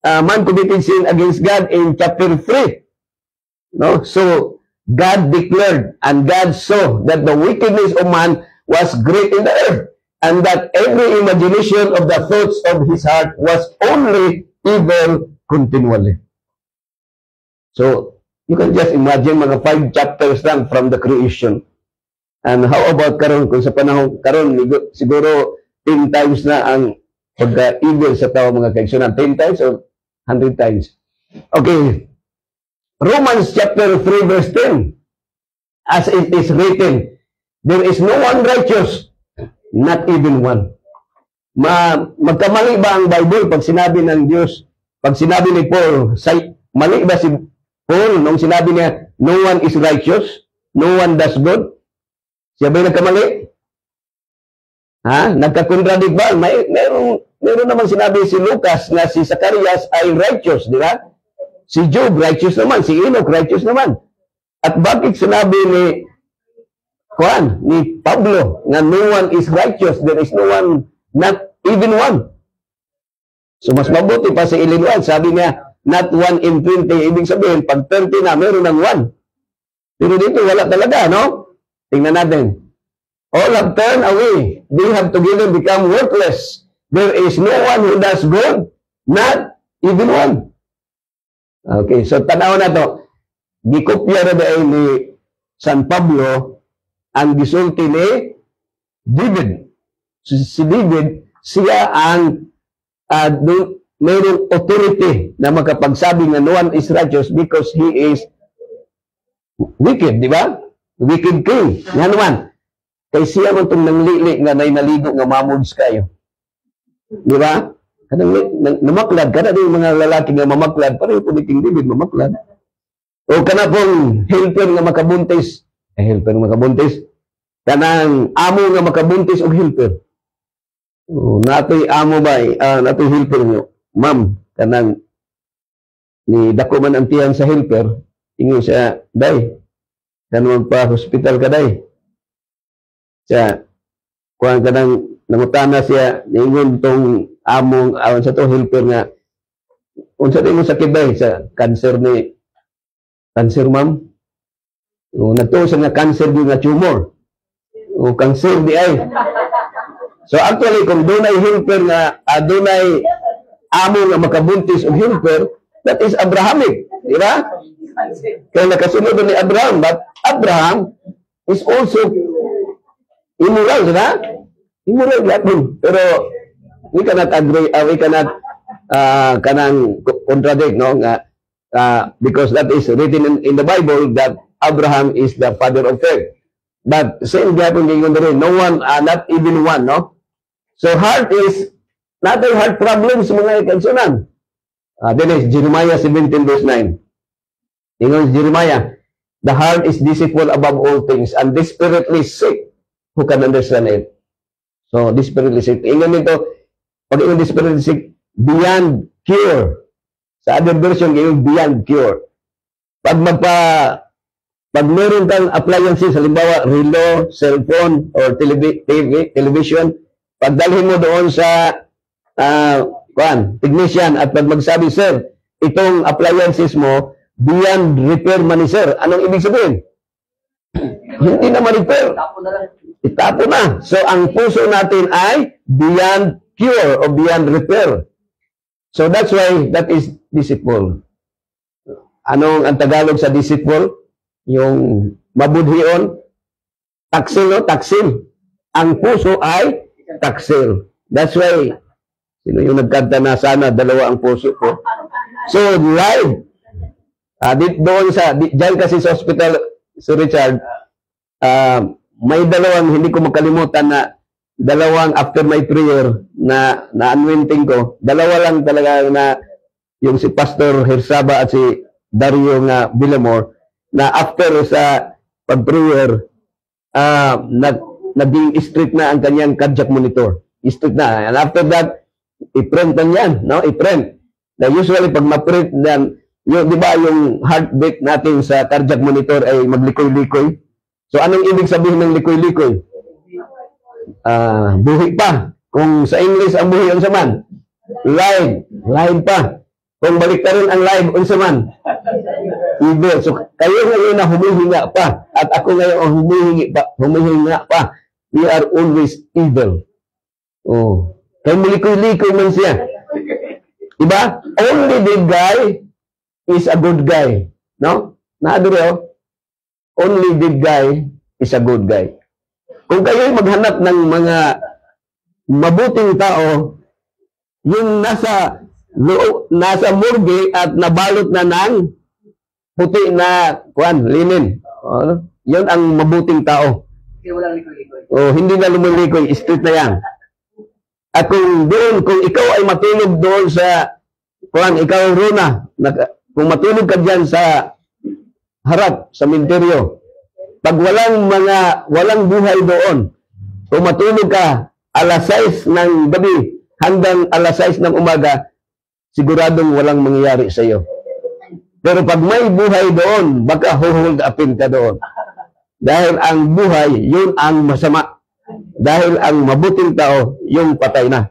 man committed sin against God in chapter 3, no? So God declared and God saw that the wickedness of man was great in the earth, and that every imagination of the thoughts of his heart was only evil continually. So you can just imagine mga 5 chapters lang from the creation. And how about karon, kung sa panahon karon siguro 10 times na ang pagka-evil sa tao, mga kaigsunan, 10 times or 100 times. Okay. Romans chapter 3 verse 10. As it is written, there is no one righteous, not even one. Magkamali ba ang Bible pag sinabi ng Diyos, pag sinabi ni Paul, mali ba si Paul nung sinabi niya, no one is righteous, no one does good? Siya ba'y nagkamali? Nagka-contradict ba? Meron naman sinabi si Lucas na si Zacarias ay righteous, di ba? Si Job righteous naman, si Enoch righteous naman. At bakit sinabi ni Pablo na no one is righteous, there is no one, not even one? So mas mabuti pa si Ellen White, sabi niya, not 1 in 20, ibig sabihin, pag 30 na, meron ng 1. Pero dito, wala talaga, no? Tingnan natin. All have turned away. They have together become worthless. There is no one who does good, not even one. Okay, so tanaw na to. Gikopya na dahil ni San Pablo ang gisulti ni David. Si David, siya ang mayroong authority na makapagsabi na no one is righteous because he is wicked, di ba? Wicked king. Nga naman. Kay siya man itong nanglili nga naligo nga mamuds kayo. Di ba? Namaklad. Kana din mga lalaki nga mamaklad. Pareho po ni King David mamaklad. O kana pong helper nga makabuntis. Helper nga makabuntis. Kanang amo nga makabuntis o helper. O, natoy amo ba? Natoy helper nga. Ma'am, kanang ni dako man ang tiyan sa helper. Ingon siya, day. Kanang pa hospital ka day. Siya, kuhaan ka ng nangutana siya, ningon tong among, awan sa to, helper nga, unsa din mo sakit ba sa cancer ni, cancer ma'am? O, nagtuo siya nga cancer di nga tumor. O, cancer di ay. So actually, kung doon ay helper nga, doon ay amo nga makabuntis o helper, that is Abrahamic. Di ba? Kaya nakasunod ni Abraham, but Abraham is also immoral, di ba? Immoral yapon. Pero we cannot agree, we cannot kanang contradict, no? Because that is written in the Bible that Abraham is the father of faith. But same yapon ngayon rin, no one, not even one, no? So heart is not a heart problems mga kansunan. Then is Jeremiah 17 verse 9. Ingon Jeremiah, the heart is deceitful above all things and desperately sick. Who can understand it? So desperately sick. Ingon nito, pag ingon desperately sick, beyond cure. Sa other version, ingon beyond cure. Pag meron kang appliances, halimbawa relo, cellphone, or television, pagdalhin mo doon sa technician at pag magsabi, sir, itong appliances mo, beyond repair man ni sir. Anong ibig sabihin? Hindi na ma-repair. Itapo na. So, ang puso natin ay beyond cure o beyond repair. So, that's why that is deceitful. Anong ang Tagalog sa deceitful? Yung mabudhion. Taksil, no? Taksil. Ang puso ay taksil. That's why, sino yung nagkanta na sana dalawa ang puso ko? So, live. Doon dyan kasi sa hospital, Sir Richard, may dalawang, hindi ko makalimutan na dalawang after my prayer na anointing ko, dalawa lang talaga na yung si Pastor Hersaba at si Dario nga Villamor, na after sa pag-prayer, naging strict na ang kanyang cardiac monitor. Strict na. And after that, i-print na yan, no? I-print. Na usually, pag ma-print yan, yung, di ba, yung heartbeat natin sa cardiac monitor ay maglikoy-likoy. So, anong ibig sabihin ng likoy-likoy? Buhi pa. Kung sa English ang buhi, unsa man? Live. Live pa. Kung balik rin ang live, unsa man? Evil. So, kayo ngayon na humihinga pa. At ako ngayon ang humihinga pa. We are always evil. Oh. Kaya malikoy-likoy man siya. Diba? Only the guy is a good guy. No? Naaduro, only the guy is a good guy. Kung kayo'y maghanap ng mga mabuting tao, yung nasa morgue at nabalot na ng puti na linen. Yun ang mabuting tao. Hindi na lumilikoy, straight na yan. At kung ikaw ay matulog doon sa ikaw Rona, kung matulog ka dyan sa harap, sa menteryo, pag walang buhay doon, kung matulog ka alas 6 ng gabi hanggang alas 6 ng umaga, siguradong walang mangyayari sa iyo. Pero pag may buhay doon, baka hold upin ka doon. Dahil ang buhay, yun ang masama. Dahil ang mabuting tao, yung patay na.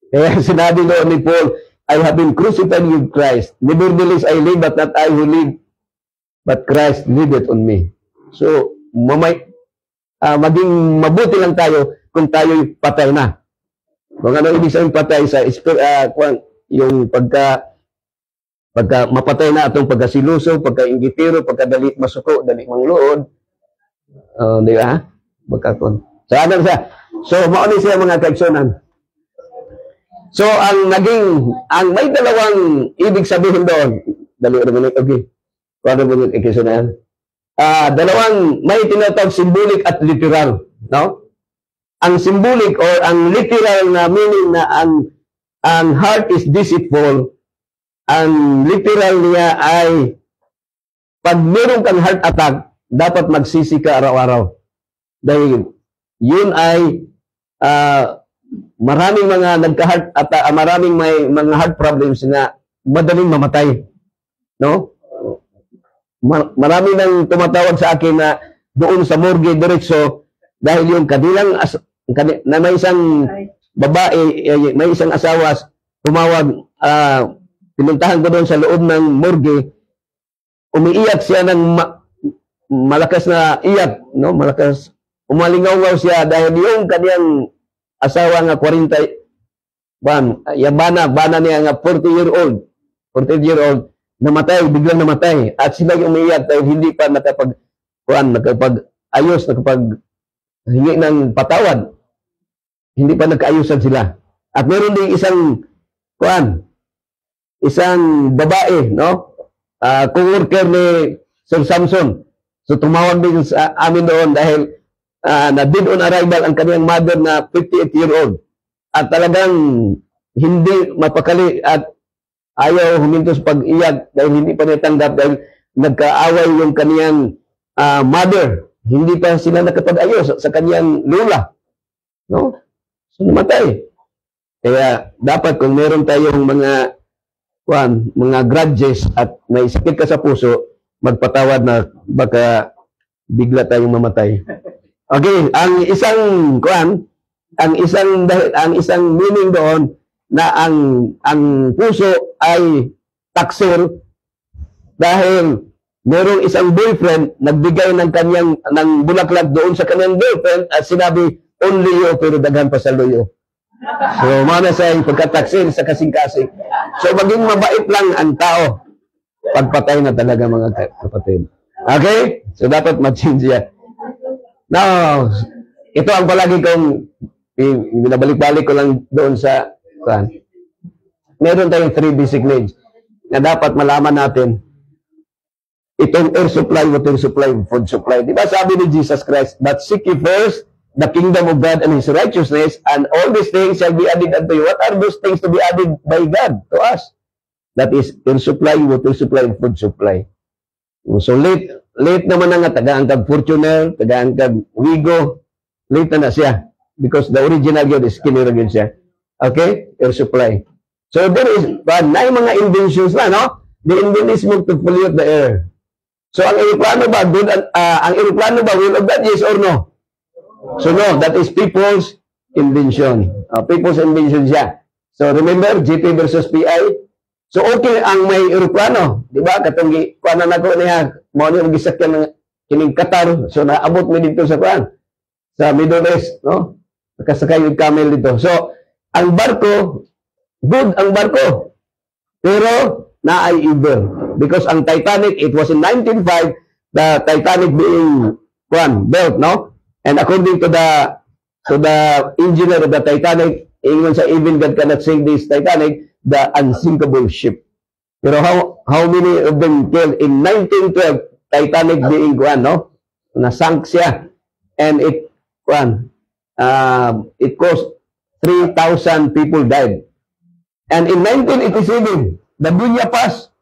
Kaya sinabi doon ni Paul, I have been crucified with Christ. Nevertheless, I live, but not I who live, but Christ liveth on me. So, maging mabuti lang tayo kung tayo'y patay na. Kung ano ibig sabihin patay sa yung pagka mapatay na atong pagkasiluso, pagka-inggitero, pagka-dali masuko, dali mangluod. Di ba? So, mauni siya mga kaigsunan. So, may dalawang ibig sabihin doon. Dali rin mo okay. Kung mo yung kaigsunan. Dalawang may tinatawag symbolic at literal. No? Ang symbolic or ang literal na meaning na ang heart is deceitful. Ang literal niya ay pag meron kang heart attack, dapat magsisi ka araw-araw. Dahil yun ay maraming mga nagka-heart attack, maraming may mga heart problems na madaling mamatay. No? Marami nang tumatawag sa akin na doon sa morgue diretso dahil yung kanilang na may isang babae, may isang asawa, tumawag, pinuntahan ko doon sa loob ng morgue, umiiyak siya ng malakas na iyak, no? Malakas, umalingaw siya dahil yung kaniyang asawa nga 40, bana niya nga 40-year-old, namatay, biglang namatay. At sila yung umiiyak dahil hindi pa nakapag-ayos, nakapag-hingi ng patawad. Hindi pa nagkaayusan sila. At meron din isang babae, no? Co-worker ni Sir Samson. So tumawag din sa amin doon dahil na dead on arrival ang kanyang mother na 58-year-old. At talagang hindi mapakali at ayaw huminto sa pag-iyak dahil hindi pa natanggap dahil nagkaaway yung kaniyang mother. Hindi pa sila nakapag-ayos sa kaniyang lula. No? So, namatay. Kaya, dapat kung meron tayong mga grudges at may sakit ka sa puso, magpatawad na baka bigla tayong mamatay. Okay, ang isang meaning doon na ang puso ay taksil dahil merong isang boyfriend nagbigay ng bulaklak doon sa kanyang girlfriend at sinabi, only you, pero daghan pa sa loyo. So, mana sa pagkataksil sa kasing-kasing. So, maging mabait lang ang tao. Pagpatay na talaga mga kapatid. Okay? So, dapat ma-change yan. Now, ito ang palagi kong binabalik-balik ko lang doon sa meron tayong 3 basic needs na dapat malaman natin. Itong air supply, water supply, food supply. Diba sabi ni Jesus Christ, but seek ye first the kingdom of God and His righteousness, and all these things shall be added unto you. What are those things to be added by God to us? That is air supply, water supply, and food supply. So late naman nga taga-angkag Fortuner, taga-angkag Wigo, late na siya. Because the original yun is kinira yun siya. Okay? Air supply. So there is, na yung mga inventions na, no? The invention to pollute the air. So ang aeroplano ba, will of God, yes or no? So no, that is people's invention. People's invention siya. So remember, GP versus PI? So okay ang may aeroplano, di ba? Katong kuanan nako niya, mo ni gisakyan ng kining Qatar. So naabot mi dito sa Middle East, no? Nakasakay yung camel dito. So ang barko, good ang barko. Pero naay evil. Because ang Titanic, it was in 1905, the Titanic being built, no? And according to the engineer of the Titanic, ingon sa even God cannot sink this Titanic, the unsinkable ship. Pero how many of them killed in 1912, Titanic being no? Nasank siya. And it cost 3,000 people died. And in 1987, the Dunya Pass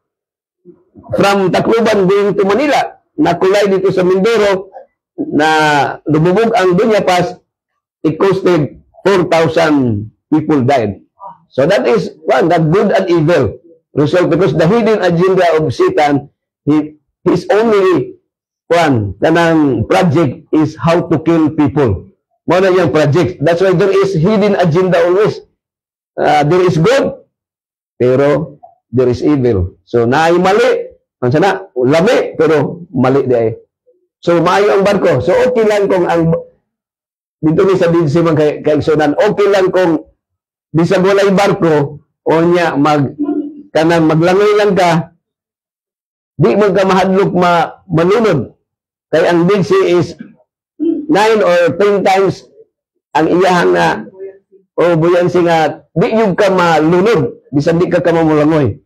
from Tacloban going to Manila, nakulay dito sa Mindoro, na lumubog ang Dunya Pass, it costed 4,000 people died. So that is that good and evil result, because the hidden agenda of Satan, his only kanang project is how to kill people. Muna yung project. That's why there is hidden agenda always. There is good, pero there is evil. So naay mali, lami, pero mali di ay. So maayo ang barko. So okay lang kung ang dito ni sa dinsiman kaigsunan, okay lang kung bisag walay barko o niya maglangoy lang ka, di man ka mahadlok malunod. Kaya ang Dead Sea is 9 or 10 times ang iyahang buoyancy nga di yung ka malunod, bisan di ka mamulangoy.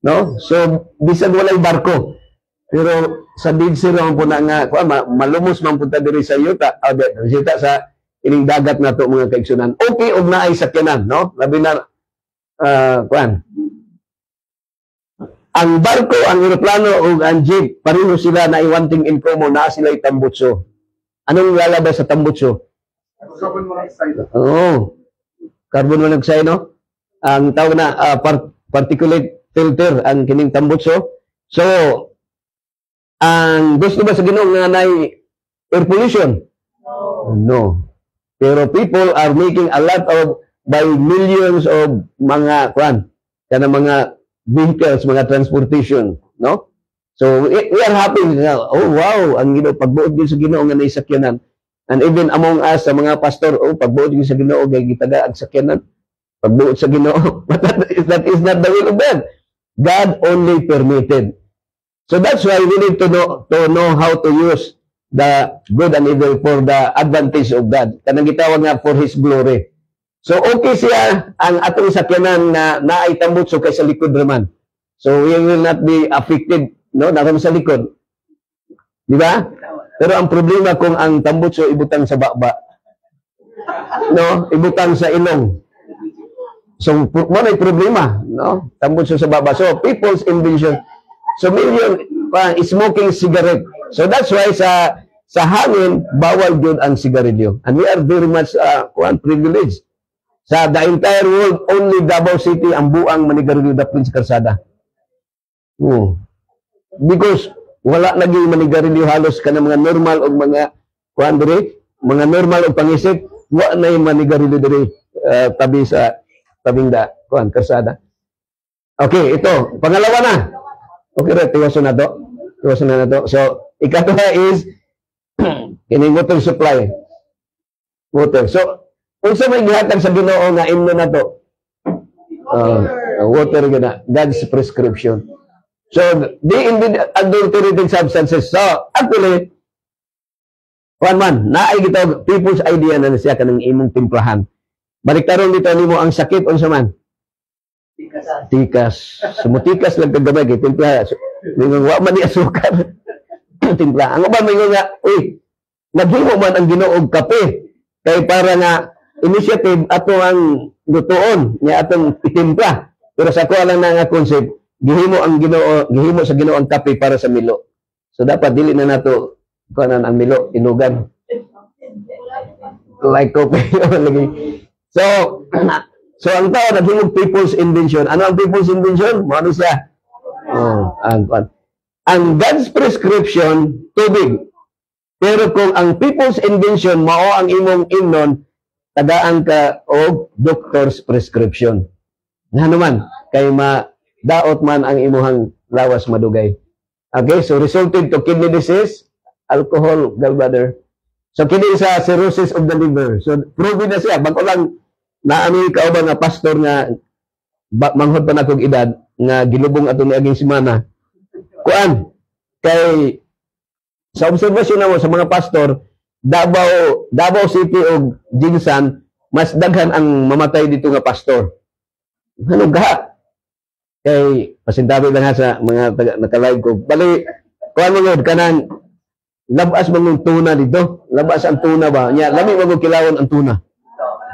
No? So bisan walay barko. Pero sa Dead Sea naman po na nga, malumos man punta diri sa yuta, sa ining dagat na to mga kaigsunan. Okay, og naay sakyanan, no? Labi na, ang barko, ang aeroplano, o ang jeep, pareho sila na one thing in common, na sila tambutso. Anong lalabas sa tambutso? Carbon monoxide. Oo. Carbon monoxide, no? Ang tawag na particulate filter, ang kining tambutso. So, ang gusto ba sa Ginoo nga nay air pollution? No. Pero people are making a lot of, by millions of mga, kana mga vehicles, mga transportation, no? So, we are happy na, oh wow, ang Ginoo, pagbuod din sa Ginoo nga naisakyanan. And even among us, sa mga pastor, oh, pagbuod din sa Ginoo, gay gitaga ang sakyanan. Pagbuod sa Ginoo. But that is not the will of God. God only permitted. So that's why we need to know how to use the good and evil for the advantage of God. Kanang gitawag nga for His glory. So okay siya ang atong sakyanan na naay tambutso kay sa likod raman. So we will not be affected, no, naroon sa likod. Di ba? Pero ang problema kung ang tambutso ibutang sa baba. No, ibutang sa ilong. So mo may problema, no? Tambutso sa baba. So people's invention. So million smoking cigarette. So that's why sa hangin bawal gyud ang sigarilyo. And we are very much privileged. Sa the entire world, only Davao City ang buang manigarilyo dapin sa karsada. Because wala lagi manigarilyo halos kana mga normal og mga mga normal og pangisip, wa na manigarilyo diri tabi sa tabing karsada. Okay, ito, pangalawa na. Okay, right, tiwaso na to. So, ikatwa is kining water supply. Water. So, unsa may gihatag sa Ginoo nga imno na to? Water gina, God's prescription. So, the adulterated substances. So, actually, naay gitawag people's idea na siya kanang imong timplahan. Baliktaron dito nimo ang sakit unsa man? Tikas. Sumutikas lang kagabay kay timpla. Mingon wa man ni asukar. Timpla. Ang uban mingon nga, uy, naghimo man ang Ginoo og kape kay para nga initiative ato ang lutuon niya atong itimpla. Pero sa kuha lang na nga concept, gihimo sa Ginoo ang kape para sa Milo. So dapat dili na nato kuanan ang Milo inugan. Like coffee lagi. So ang tao naghimog people's invention. Ano ang people's invention? Ano siya? Ang God's prescription tubig. Pero kung ang people's invention mao ang imong imnon, tagaan ka og doctor's prescription. Ngano man kay daot man ang imuhang lawas madugay. Okay, so resulted to kidney disease, alcohol, gallbladder. So kini sa cirrhosis of the liver. So proven na siya. Bago lang naami kauban nga pastor nga manghod pa na kong edad nga gilubong ato niaging semana. Kuan kay sa obserbasyon namo sa mga pastor, Davao City o Jinsan, mas daghan ang mamatay dito nga pastor. Ano ga? Kay pasintabi lang ha sa mga naka-live ko. Bali, kuan mo yun, kanang labas mong tuna dito. Labas ang tuna ba? Nya, lami mo kilawon ang tuna.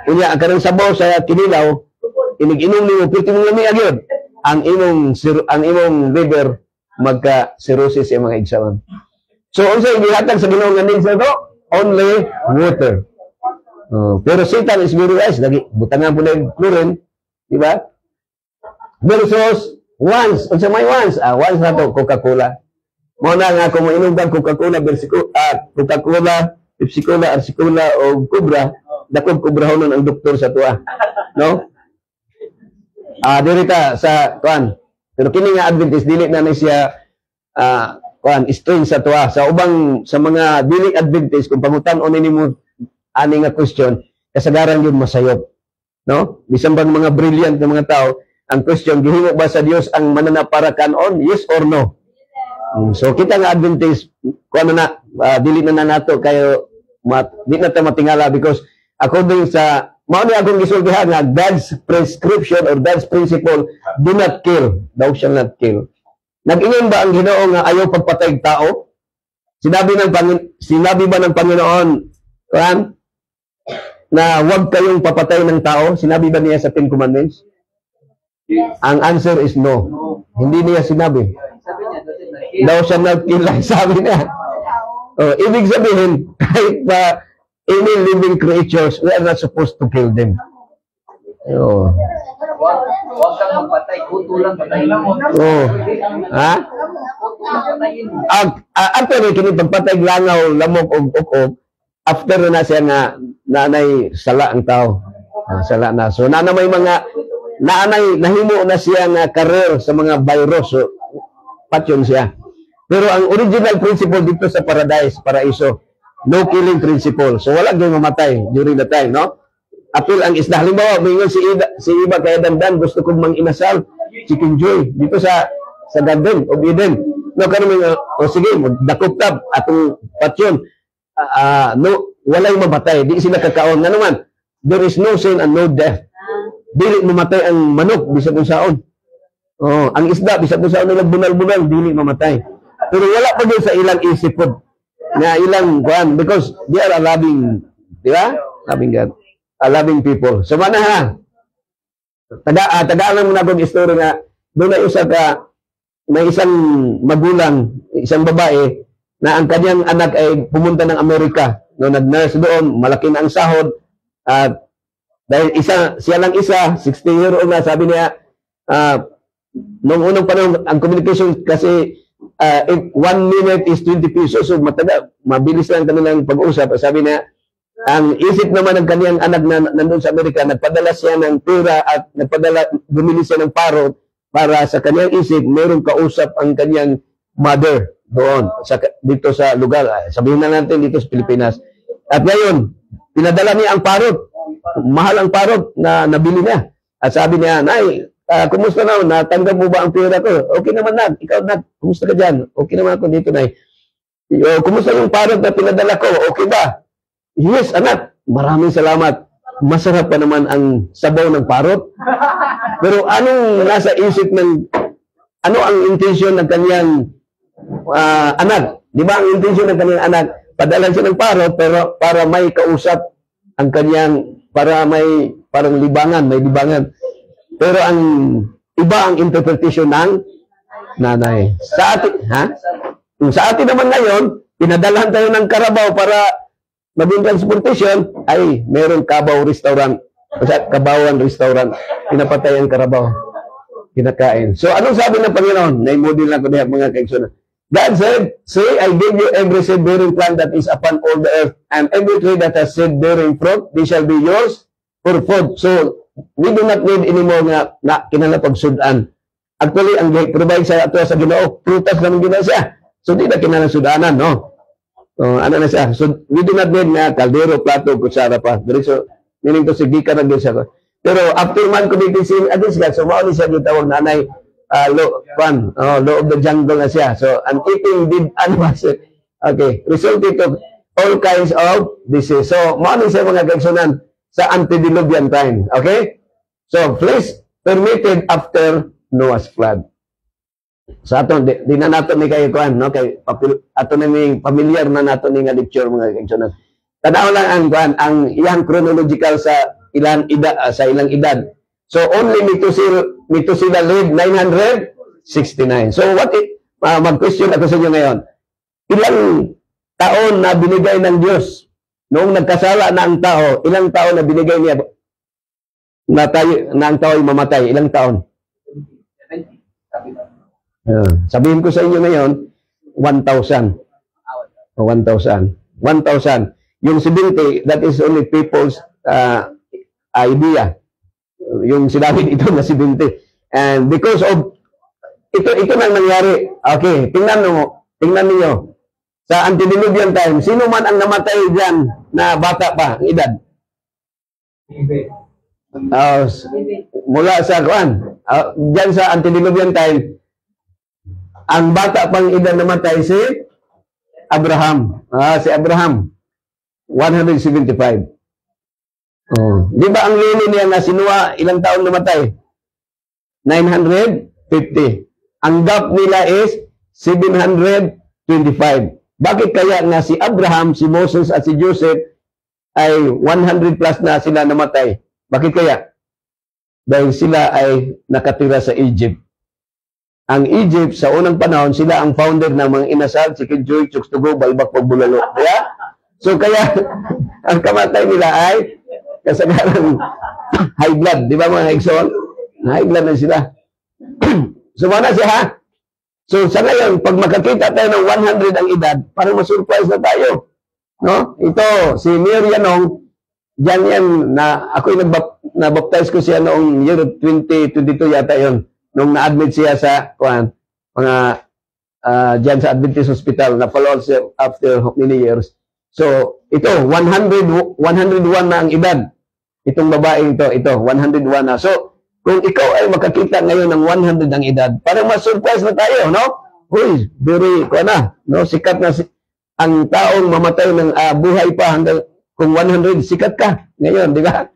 Unya, ang kanang sabaw sa kinilaw, inig-inom niyo, pwede mong lami agyon. Ang imong liver, magka-cirrhosis yung mga igsawan. So, unsa yung gihatag sa Ginoo nga sa to? Only water. Pero Satan is very wise. Lagi, butangan po na yung chlorine. Diba? Versus once. Unsa may once? Once na to, Coca-Cola. Muna nga kung mainom bang Coca-Cola, Coca-Cola, Pepsi-Cola, Arsi-Cola, o Cobra, dakog kubrahonon ang doktor sa tuwa. No? Dirita sa, pero kini nga Adventist, dili na siya, strain sa tuwa. Sa mga dili Adventist, kung pangutan-on nimo ani nga question, kasagaran yun masayop. No? Bisan bang mga brilliant na mga tao, ang question, gihimo ba sa Dios ang mananapara kanon? Yes or no? So kita nga Adventist, dili na nato kayo, di na tayo matingala because according sa, mao ni akong gisultihan nga God's prescription or God's principle, do not kill. Thou shall not kill. Nag-ingon ba ang Ginoo nga ayaw pagpatay tao? Sinabi ba ng Panginoon, na huwag kayong papatay ng tao? Sinabi ba niya sa Ten Commandments? Yes. Ang answer is no. Hindi niya sinabi. Thou shall not kill, sabi niya. Ibig sabihin, kahit pa any living creatures, we are not supposed to kill them. Huwag kang magpatay, kuto lang patayin mo. Ha? Actually, kini pagpatay langaw, lamok, og after na siya nga nanay sala ang tao. Sala na. So may mga nahimo na siya nga career sa mga virus. So patyon siya. Pero ang original principle dito sa paraiso, no killing principle. So wala gyud mamatay during the time, no? Apil ang isda. Halimbawa, mingon si Iba kaya dandan gusto kong manginasal chicken joy dito sa Garden of Eden. No karon sige, dakop tab atong patyon. No, walay mamatay, di sila kakaon na naman. There is no sin and no death. Dili mamatay ang manok bisag unsaon. Oh, ang isda bisag unsaon nila bunal-bunal dili mamatay. Pero wala pa gyud sa ilang isip pod na ilang kuan because they are a loving, di ba? Loving God. A loving people. So mana ha. Tagaan mo na kong istorya nga doon na may isang magulang, isang babae na ang kanyang anak ay pumunta ng Amerika. No, nag-nurse doon, malaki na ang sahod. At dahil siya lang isa, 16-year-old na, sabi niya, noong unang panahon, ang communication kasi, if 1 minute is 20 pesos, so mabilis lang kanilang pag-usap. Sabi niya, ang isip naman ng kanyang anak na nandun sa Amerika, nagpadala siya ng pera at bumili siya ng parot para sa kanyang isip, mayroong kausap ang kanyang mother doon, dito sa lugar. Sabihin na natin dito sa Pilipinas. At ngayon, pinadala niya ang parot. Mahal ang parot na nabili niya. At sabi niya, Nay, kumusta na? Natanggap mo ba ang pera ko? Okay naman, Nak. Ikaw, Nak, kumusta ka dyan? Okay naman ako dito, Nay. Kumusta yung parot na pinadala ko? Okay ba? Yes, anak. Maraming salamat. Masarap pa naman ang sabaw ng parot. Pero anong nasa isip ano ang intention ng kanyang anak? Di ba ang intention ng kanyang anak? Padala siya ng parot pero para may kausap ang kanyang, para may parang may libangan. Pero ang iba ang interpretation ng nanay. Sa atin naman ngayon, pinadalhan tayo ng Carabao para maging transportation, ay meron Cabaw restaurant. Kabawan restaurant. Pinapatay ang Carabao. Kinakain. So, anong sabi ng Panginoon? Naimodel lang ko diyan mga kaigsunan. God said, say, I give you every seed-bearing plant that is upon all the earth, and every tree that has seed-bearing fruit, they shall be yours for food. So, we do not need anymore na kinalapagsudan. Actually, ang provide sa ato sa Ginoo, prutas naman gina siya. So, di na kinalasudanan, no? Ano na siya? So, we do not need na kaldero, plato, kutsara pa. So, meaning to, sige ka na din siya. Pero, after man committing against God, so, mauli siya gitawag nanay, law of the jungle na siya. So, an eating did animals. Okay. Resulted to all kinds of disease. So, mauli siya mga kaigsunan sa antediluvian time. Okay? So, flesh permitted after Noah's flood. Sa aton, di na nato ni kayo kuan, no? Kay ato na ni familiar na nato ni nga lecture mga kaigsunan. Tanaw lang ang kuan, ang iyang chronological sa ilang edad. So only Methuselah lived 969. So mag-question ako sa inyo ngayon. Ilang taon na binigay ng Diyos noong nagkasala na ang tao, ilang taon na binigay niya na ang tao ay mamatay, ilang taon? Sabihin ko sa inyo ngayon, 1,000. 1,000. Yung 70, that is only people's idea. Yung sinabi ito na 70. And because of, ito na nangyari. Okay, tingnan niyo. Sa antediluvian time, sino man ang namatay dyan na bata pa, ang edad? Mula sa kuan, dyan sa antediluvian time, ang bata pang edad namatay si Abraham. Si Abraham. 175. Di ba ang lolo niya na sinuwa, ilang taon namatay? 950. Ang gap nila is 725. Bakit kaya nga si Abraham, si Moses at si Joseph ay 100 plus na sila namatay? Bakit kaya? Dahil sila ay nakatira sa Egypt. Ang Egypt, sa unang panahon, sila ang founder ng mga inasal, chicken joy, chooks to go, balbak, pagbulalo. Kaya? So, kaya, ang kamatay nila ay kasagaran high blood. Di ba mga Exxon? High blood na sila. So, mana siya ha? So, sa ngayon, pag makakita tayo ng 100 ang edad, parang masurprise na tayo. No? Ito, si Mayor Yanong, diyan yan, na ako'y nabaptize ko siya noong year 2022 yata yon, nung na-admit siya sa, mga, diyan sa Adventist Hospital, na follow siya after many years. So, ito, 101 na ang edad. Itong babaeng ito, 101 na. So, kung ikaw ay makakita ngayon ng 100 ang edad, parang mas-surprise na tayo, no? Uy, very, no? Sikat na ang taong mamatay ng buhay pa hanggang kung 100, sikat ka ngayon, di ba?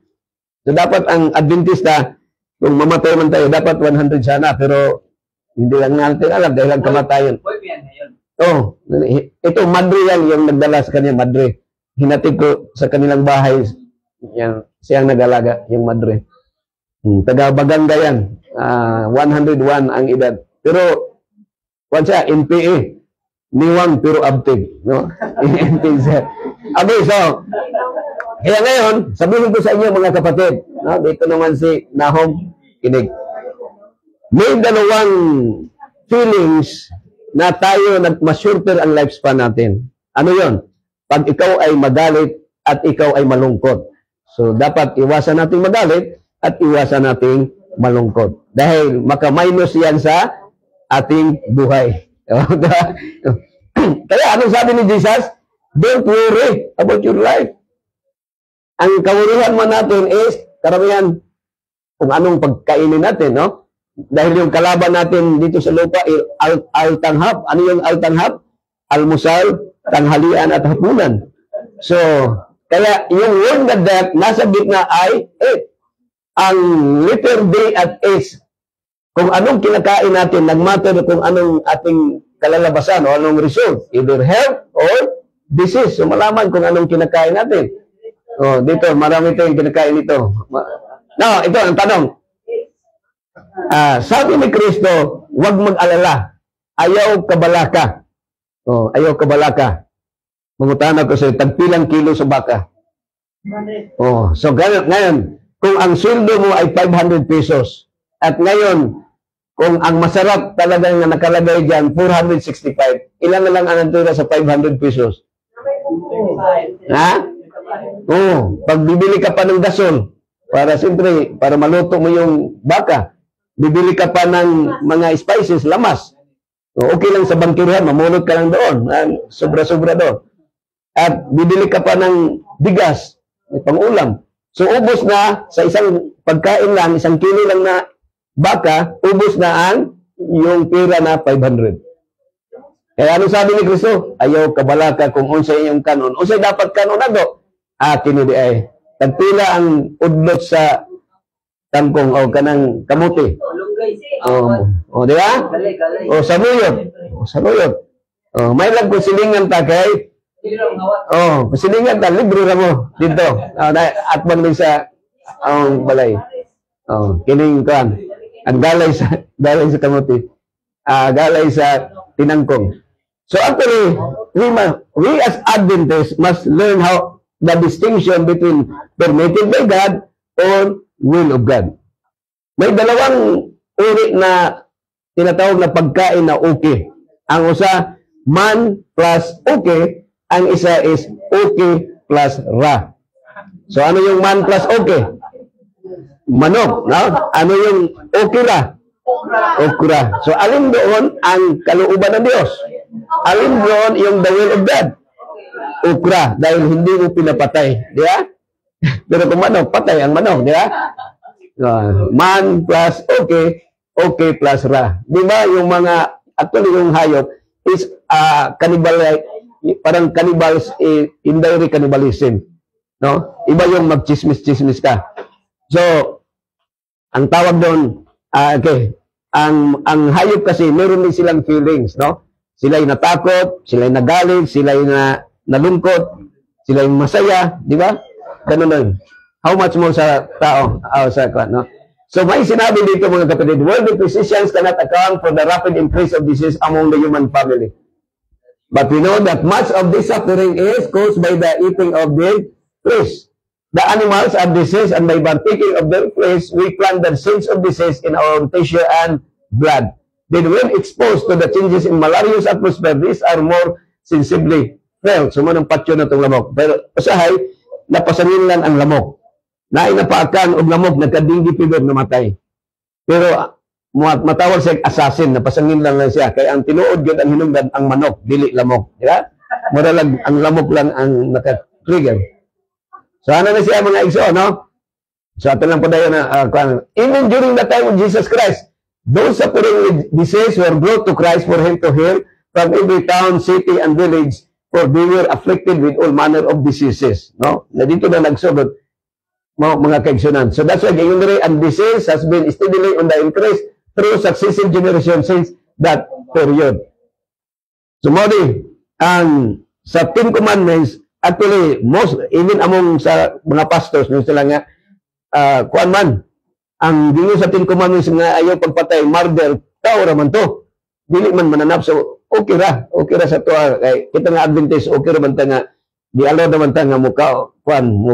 So, dapat ang Adventista, kung mamatay man tayo, dapat 100 sana, pero hindi lang natin alam dahil ang kamatayan. Oh, ito, madre yan, yung nagdala sa kanya, madre. Hinatid ko sa kanilang bahay, yan, siyang nag-alaga, yung madre. Taga-Baganga yan, 101 ang edad. Pero, kung siya, NPA, niwang pero abtig, no? NPA. Okay, so, kaya ngayon, sabihin ko sa inyo mga kapatid, no? Dito naman si Nahom, kinig. May dalawang feelings na tayo nagmasurter ang lifespan natin. Ano yon? Pag ikaw ay magalit at ikaw ay malungkot. So, dapat iwasan nating magalit at iwasan nating malungkot. Dahil maka-minus yan sa ating buhay. Kaya anong sabi ni Jesus? Don't worry about your life. Ang kawurihan man natin is, karamihan, kung anong pagkainin natin, no? Dahil yung kalaban natin dito sa lupa, al-tanghap. Ano yung al-tanghap? Almusal, tanghalian at hapunan. So, kaya yung word na that, nasa gitna ay 8. Ang letter D at H, kung anong kinakain natin, nagmatter kung anong ating kalalabasan o anong result, either health or disease. So, malaman kung anong kinakain natin. Oh, dito, marami tayong kinakain ito. No, ito ang tanong. Sabi ni Kristo, huwag mag-alala. Ayaw kabalaka. Oh, ayaw kabalaka. Mangutana ko sa tagpilang kilo sa baka. Oh, so ngayon, kung ang sweldo mo ay 500 pesos, at ngayon, kung ang masarap talagang na nakalagay dyan, 465, ilan na lang ang natira sa 500 pesos? Ha? Oh, pag bibili ka pa ng gasol, para siyempre, para maluto mo yung baka, bibili ka pa ng mga spices, lamas. So, okay lang sa bangkirihan, mamulot ka lang doon. Sobra-sobra doon. At bibili ka pa ng bigas, pang-ulam. So, ubos na sa isang pagkain lang, isang kilo lang na baka, ubos na ang yung pera na 500. Kaya ano sabi ni Kristo? Ayaw kabalaka kung unsay iyong kanon. Unsay dapat kanon na do? Kinidi ay. Tagpila ang udlot sa tangkong o kanang kamuti. O, di ba? O, sanuyot. O, sanuyot. O, may lang kung silingan ta kay. O, silingan ta, libre na mo dito. At bang din sa balay. O, kining kan. Ang galay sa kamuti. Galay sa tinangkong. So actually, we as Adventists must learn how the distinction between permitted by God or will of God. May dalawang uri na tinatawag na pagkain na okay. Ang isa, man plus okay. Ang isa is okay plus ra. So ano yung man plus okay? Manok, no? Ano yung okay ra? Okra. So alin doon ang kalooban ng Diyos? Alin doon yung the will of God? Okra, dahil hindi mo pinapatay. Di ba? Pero kung manok, patay ang manok. Di ba? Man plus okay, okay plus ra. Di ba yung mga, actually yung hayop is cannibal, parang cannibals, indirect cannibalism. No? Iba yung mag-chismis-chismis ka. So, ang tawag doon, okay, ang hayop kasi, meron din silang feelings, no? Sila'y natakot, sila'y nagalit, sila'y nalungkot, sila'y masaya, di ba? Ganun lang. How much more sa tao, no? So may sinabi dito mga kapatid, worldly physicians cannot account for the rapid increase of disease among the human family. But we know that much of this suffering is caused by the eating of the flesh. The animals are diseased, and by partaking of their flesh, we plant the seeds of disease in our own tissue and blood. Then when exposed to the changes in malarious atmosphere, these are more sensibly well, sumunang patyo na itong lamok. Pero usahay, napasangin lang ang lamok. Nainapaakan og lamok, nagka-dengue fever, namatay. Pero matawag siya assassin, napasangin lang siya. Kaya ang tinuod yun ang hinungdan ang manok, dili lamok. Diba? Muralag, ang lamok lang ang naka-trigger. So ano na siya mga igso, no? So ato lang po tayo na, even during the time of Jesus Christ, those suffering with disease were brought to Christ for Him to heal from every town, city, and village, for they were afflicted with all manner of diseases. No? Na dito na nagsugod, mga kaigsunan. So that's why and disease has been steadily on the increase through successive generations since that period. So modi, ang sa Ten Commandments, actually, most, even among sa mga pastors, nung sila nga, kuan man, ang gingo sa Ten Commandments nga ayaw pagpatay, murder, tao raman to. Dili man mananap. So, okay ra sa to. Kay kita nga Adventist, okay ra man ta nga, di alaw naman ta nga mo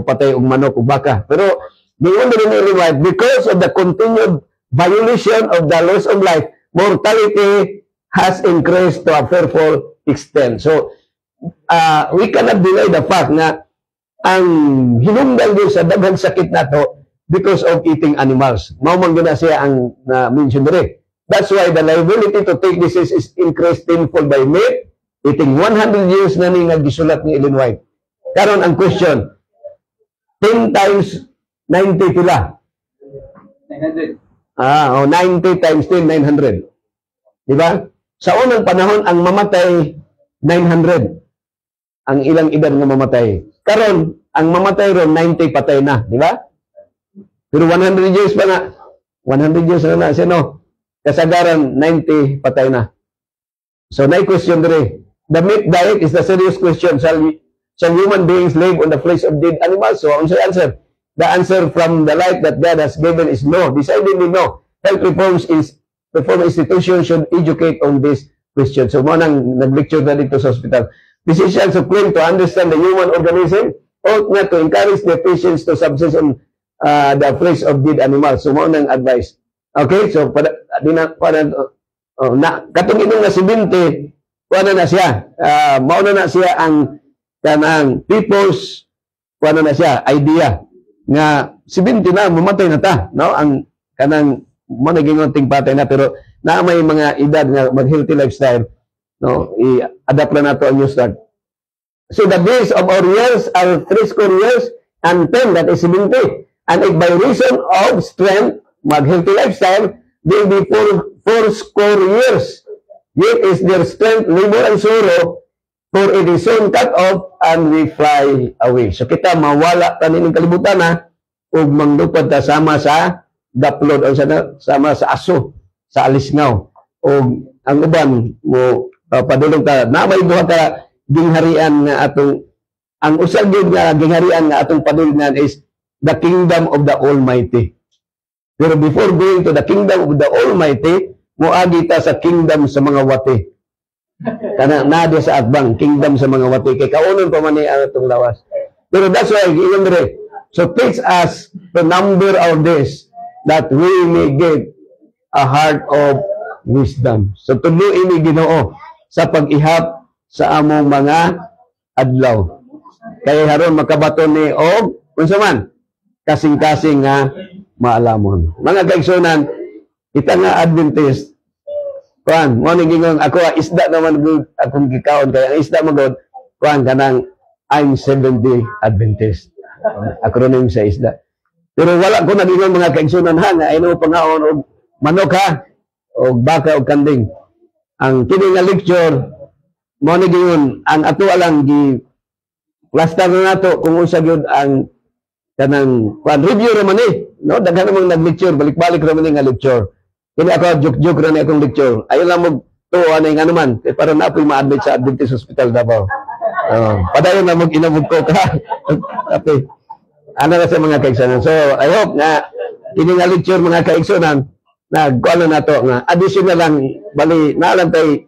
patay og manok ug baka. Pero, gingon din ni because of the continued violation of the laws of life, mortality has increased to a fearful extent. So, we cannot deny the fact na ang hinungdan din sa daghang sakit nato because of eating animals. Mao man gina siya ang mention dire. That's why the liability to take disease is increased tenfold by meat, eating 100 years na ni nga gisulat ni Ellen White. Karon ang question, 10 times 90 pila? 900. 90 times 10, 900. Diba? Sa unang panahon, ang mamatay, 900. Ang ilang edad nga mamatay. Karon, ang mamatay ron, 90 patay na. Diba? Pero 100 years pa na. 100 years na siya, no? Kasagaran, 90 patay na. So, na-question dire. The meat diet is the serious question. Shall human beings live on the flesh of dead animals? So, ang answer? The answer from the light that God has given is no. Decidedly no. Health reform institutions should educate on this question. So, mo nang nag-lecture na dito sa hospital. Physicians who claim to understand the human organism ought not to encourage their patients to subsist on the flesh of dead animals. So, mo nang advice. Okay? So, katong inong na si Binti, na siya. Mauna na siya ang kanang people's na siya, idea nga si Binti na mamatay na ta, no? Ang kanang mo naging unting patay na, pero na may mga edad nga mag-healthy lifestyle, no? I-adapt na nato ang new start. So the days of our years are 30 years and 10, that is 70. And if by reason of strength, mag-healthy lifestyle, they will be 40 years. Yet is their strength, labor, and sorrow, for it is soon cut off, and we fly away. So kita mawala tanin ng kalibutan na, ug manglupad ta sama sa daplod, o sama sa aso, sa alisngaw. O ang uban mo padulong ta, na may duha ka gingharian nga atong, ang usag yun nga gingharian nga atong padulungan is the kingdom of the Almighty. Pero before going to the kingdom of the Almighty, muagi ta sa kingdom sa mga wati. Kana nada sa atbang kingdom sa mga wati kay kaunon pa man ni atong lawas. Pero that's why giingre. So teach us to number our days that we may get a heart of wisdom. So tulo ini Ginoo sa pag-ihap sa among mga adlaw. Kay haron makabaton ni og unsa man kasing-kasing nga maalamon. Mga kaigsunan, kita nga Adventist, kuan, mo ni gingon ako isda naman gud akong gikaon kaya ang isda magod kuan kanang I'm 70 Adventist. Acronym sa isda. Pero wala ko nagingon mga kaigsunan ha nga ino pangaon og manok ha og baka og kanding. Ang kini nga lecture mo ni gingon ang ato lang gi plaster na nato kung unsa gyud ang kanang kuan review ra man no daghan namang nag-lecture balik-balik ra man nga lecture. Kini ako joke-joke ra ni akong lecture. Ayon lang mo tuwa na nga naman kay para na apoy ma-admit sa Adventist Hospital Davao. Padayon na mag-inabog ko ka. Okay. Ano na sa mga kaigsunan. So, I hope na kini nga lecture mga kaigsunan na kuan na nato nga additional lang bali na lang tay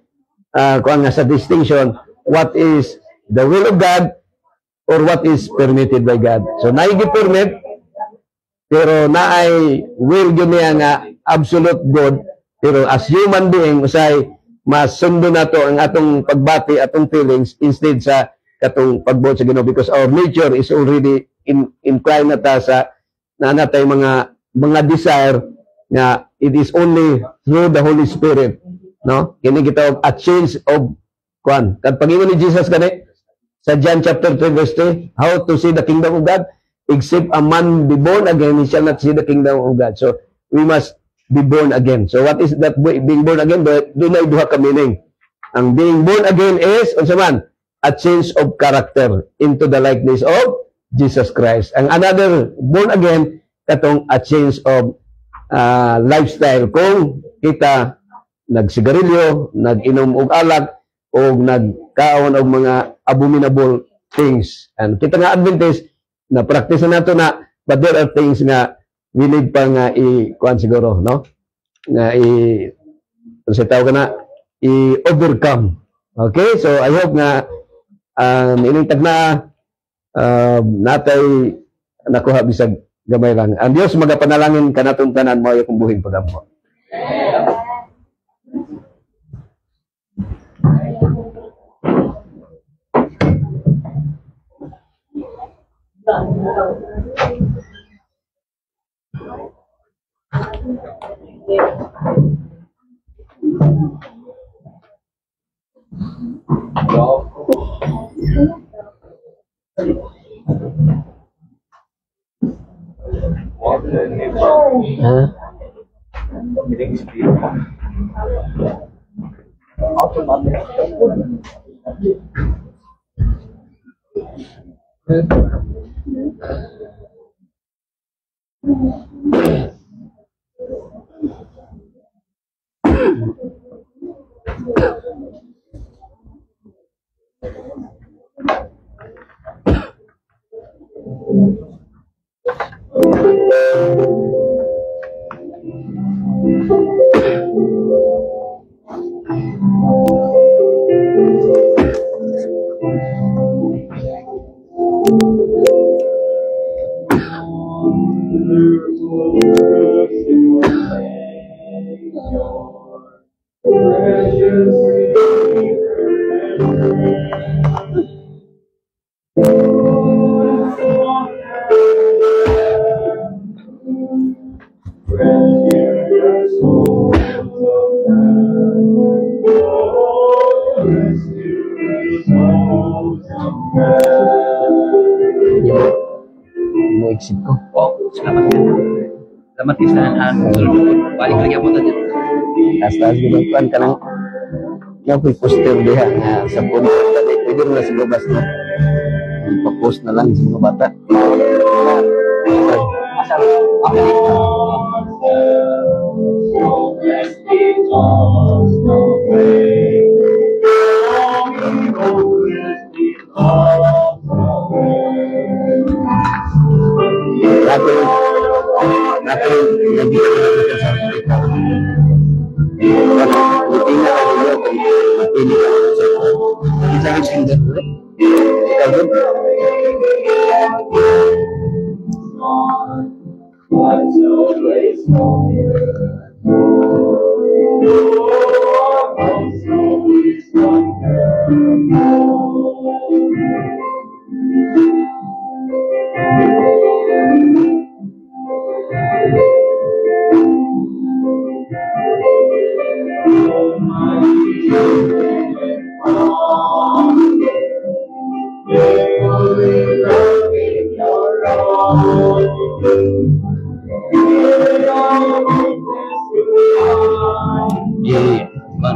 kuan nga sa distinction what is the will of God or what is permitted by God. So, naigi-permit pero naay will yun niya nga absolute good, pero as human being, usay, masundo na to ang atong pagbati, atong feelings, instead sa katong pagbuot sa Ginoo because our nature is already inclined na ta sa natay mga desire nga it is only through the Holy Spirit, no? Kini kita a change of kwan. Kad pag-ingon ni Jesus kani sa John chapter 3 verse 3, how to see the kingdom of God? Except a man be born again, he shall not see the kingdom of God. So we must be born again. So what is that being born again? Doon ay duha ka meaning. Ang being born again is unsa man? A change of character into the likeness of Jesus Christ. Ang another born again katong a change of lifestyle. Kung kita nagsigarilyo, nag-inom og alak o nagkaon og mga abominable things. And kita nga Adventist na practice na nato na, but there are things nga we need pa nga i-kuan siguro, no? Nga sa tawag na i-overcome. Okay? So I hope nga inintag na natay nakuha bisag gamay lang. Ang Dios magapanalangin kanatong tanan mo yung buhing pagamo. Exit ko. Wow, salamat ka. Salamat isa ang sulod. Balik lagi ako tadi. Taas-taas ginagpan ka ng may poster diha nga sa puno. Pwede mo na sa gabas na. Pa-post na lang sa mga bata.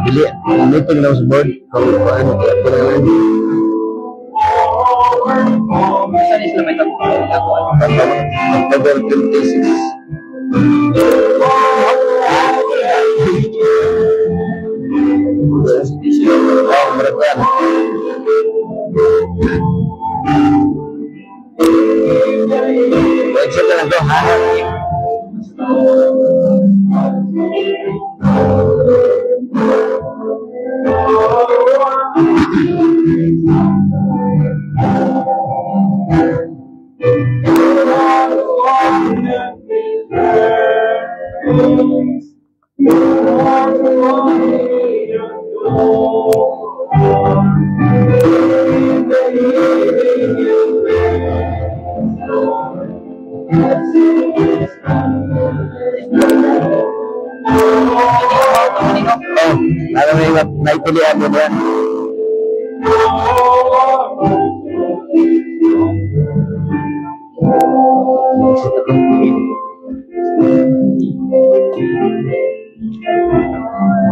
Dili, meeting lang sa board. Kung ano, Saan is naman ito? October 26. Exit na lang to, ha? Thank you. Oh, alam mo yung naipilihan mo yan.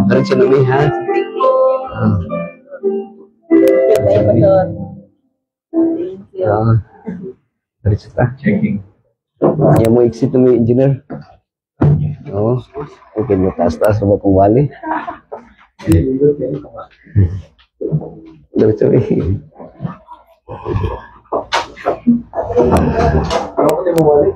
Parang siya namin, ha? Parang siya ta. Checking. Yan mo exit mo yung engineer. Oo. Okay, mo taas-taas mo kung wali. Diretso eh. Ano ko tayo mo balik?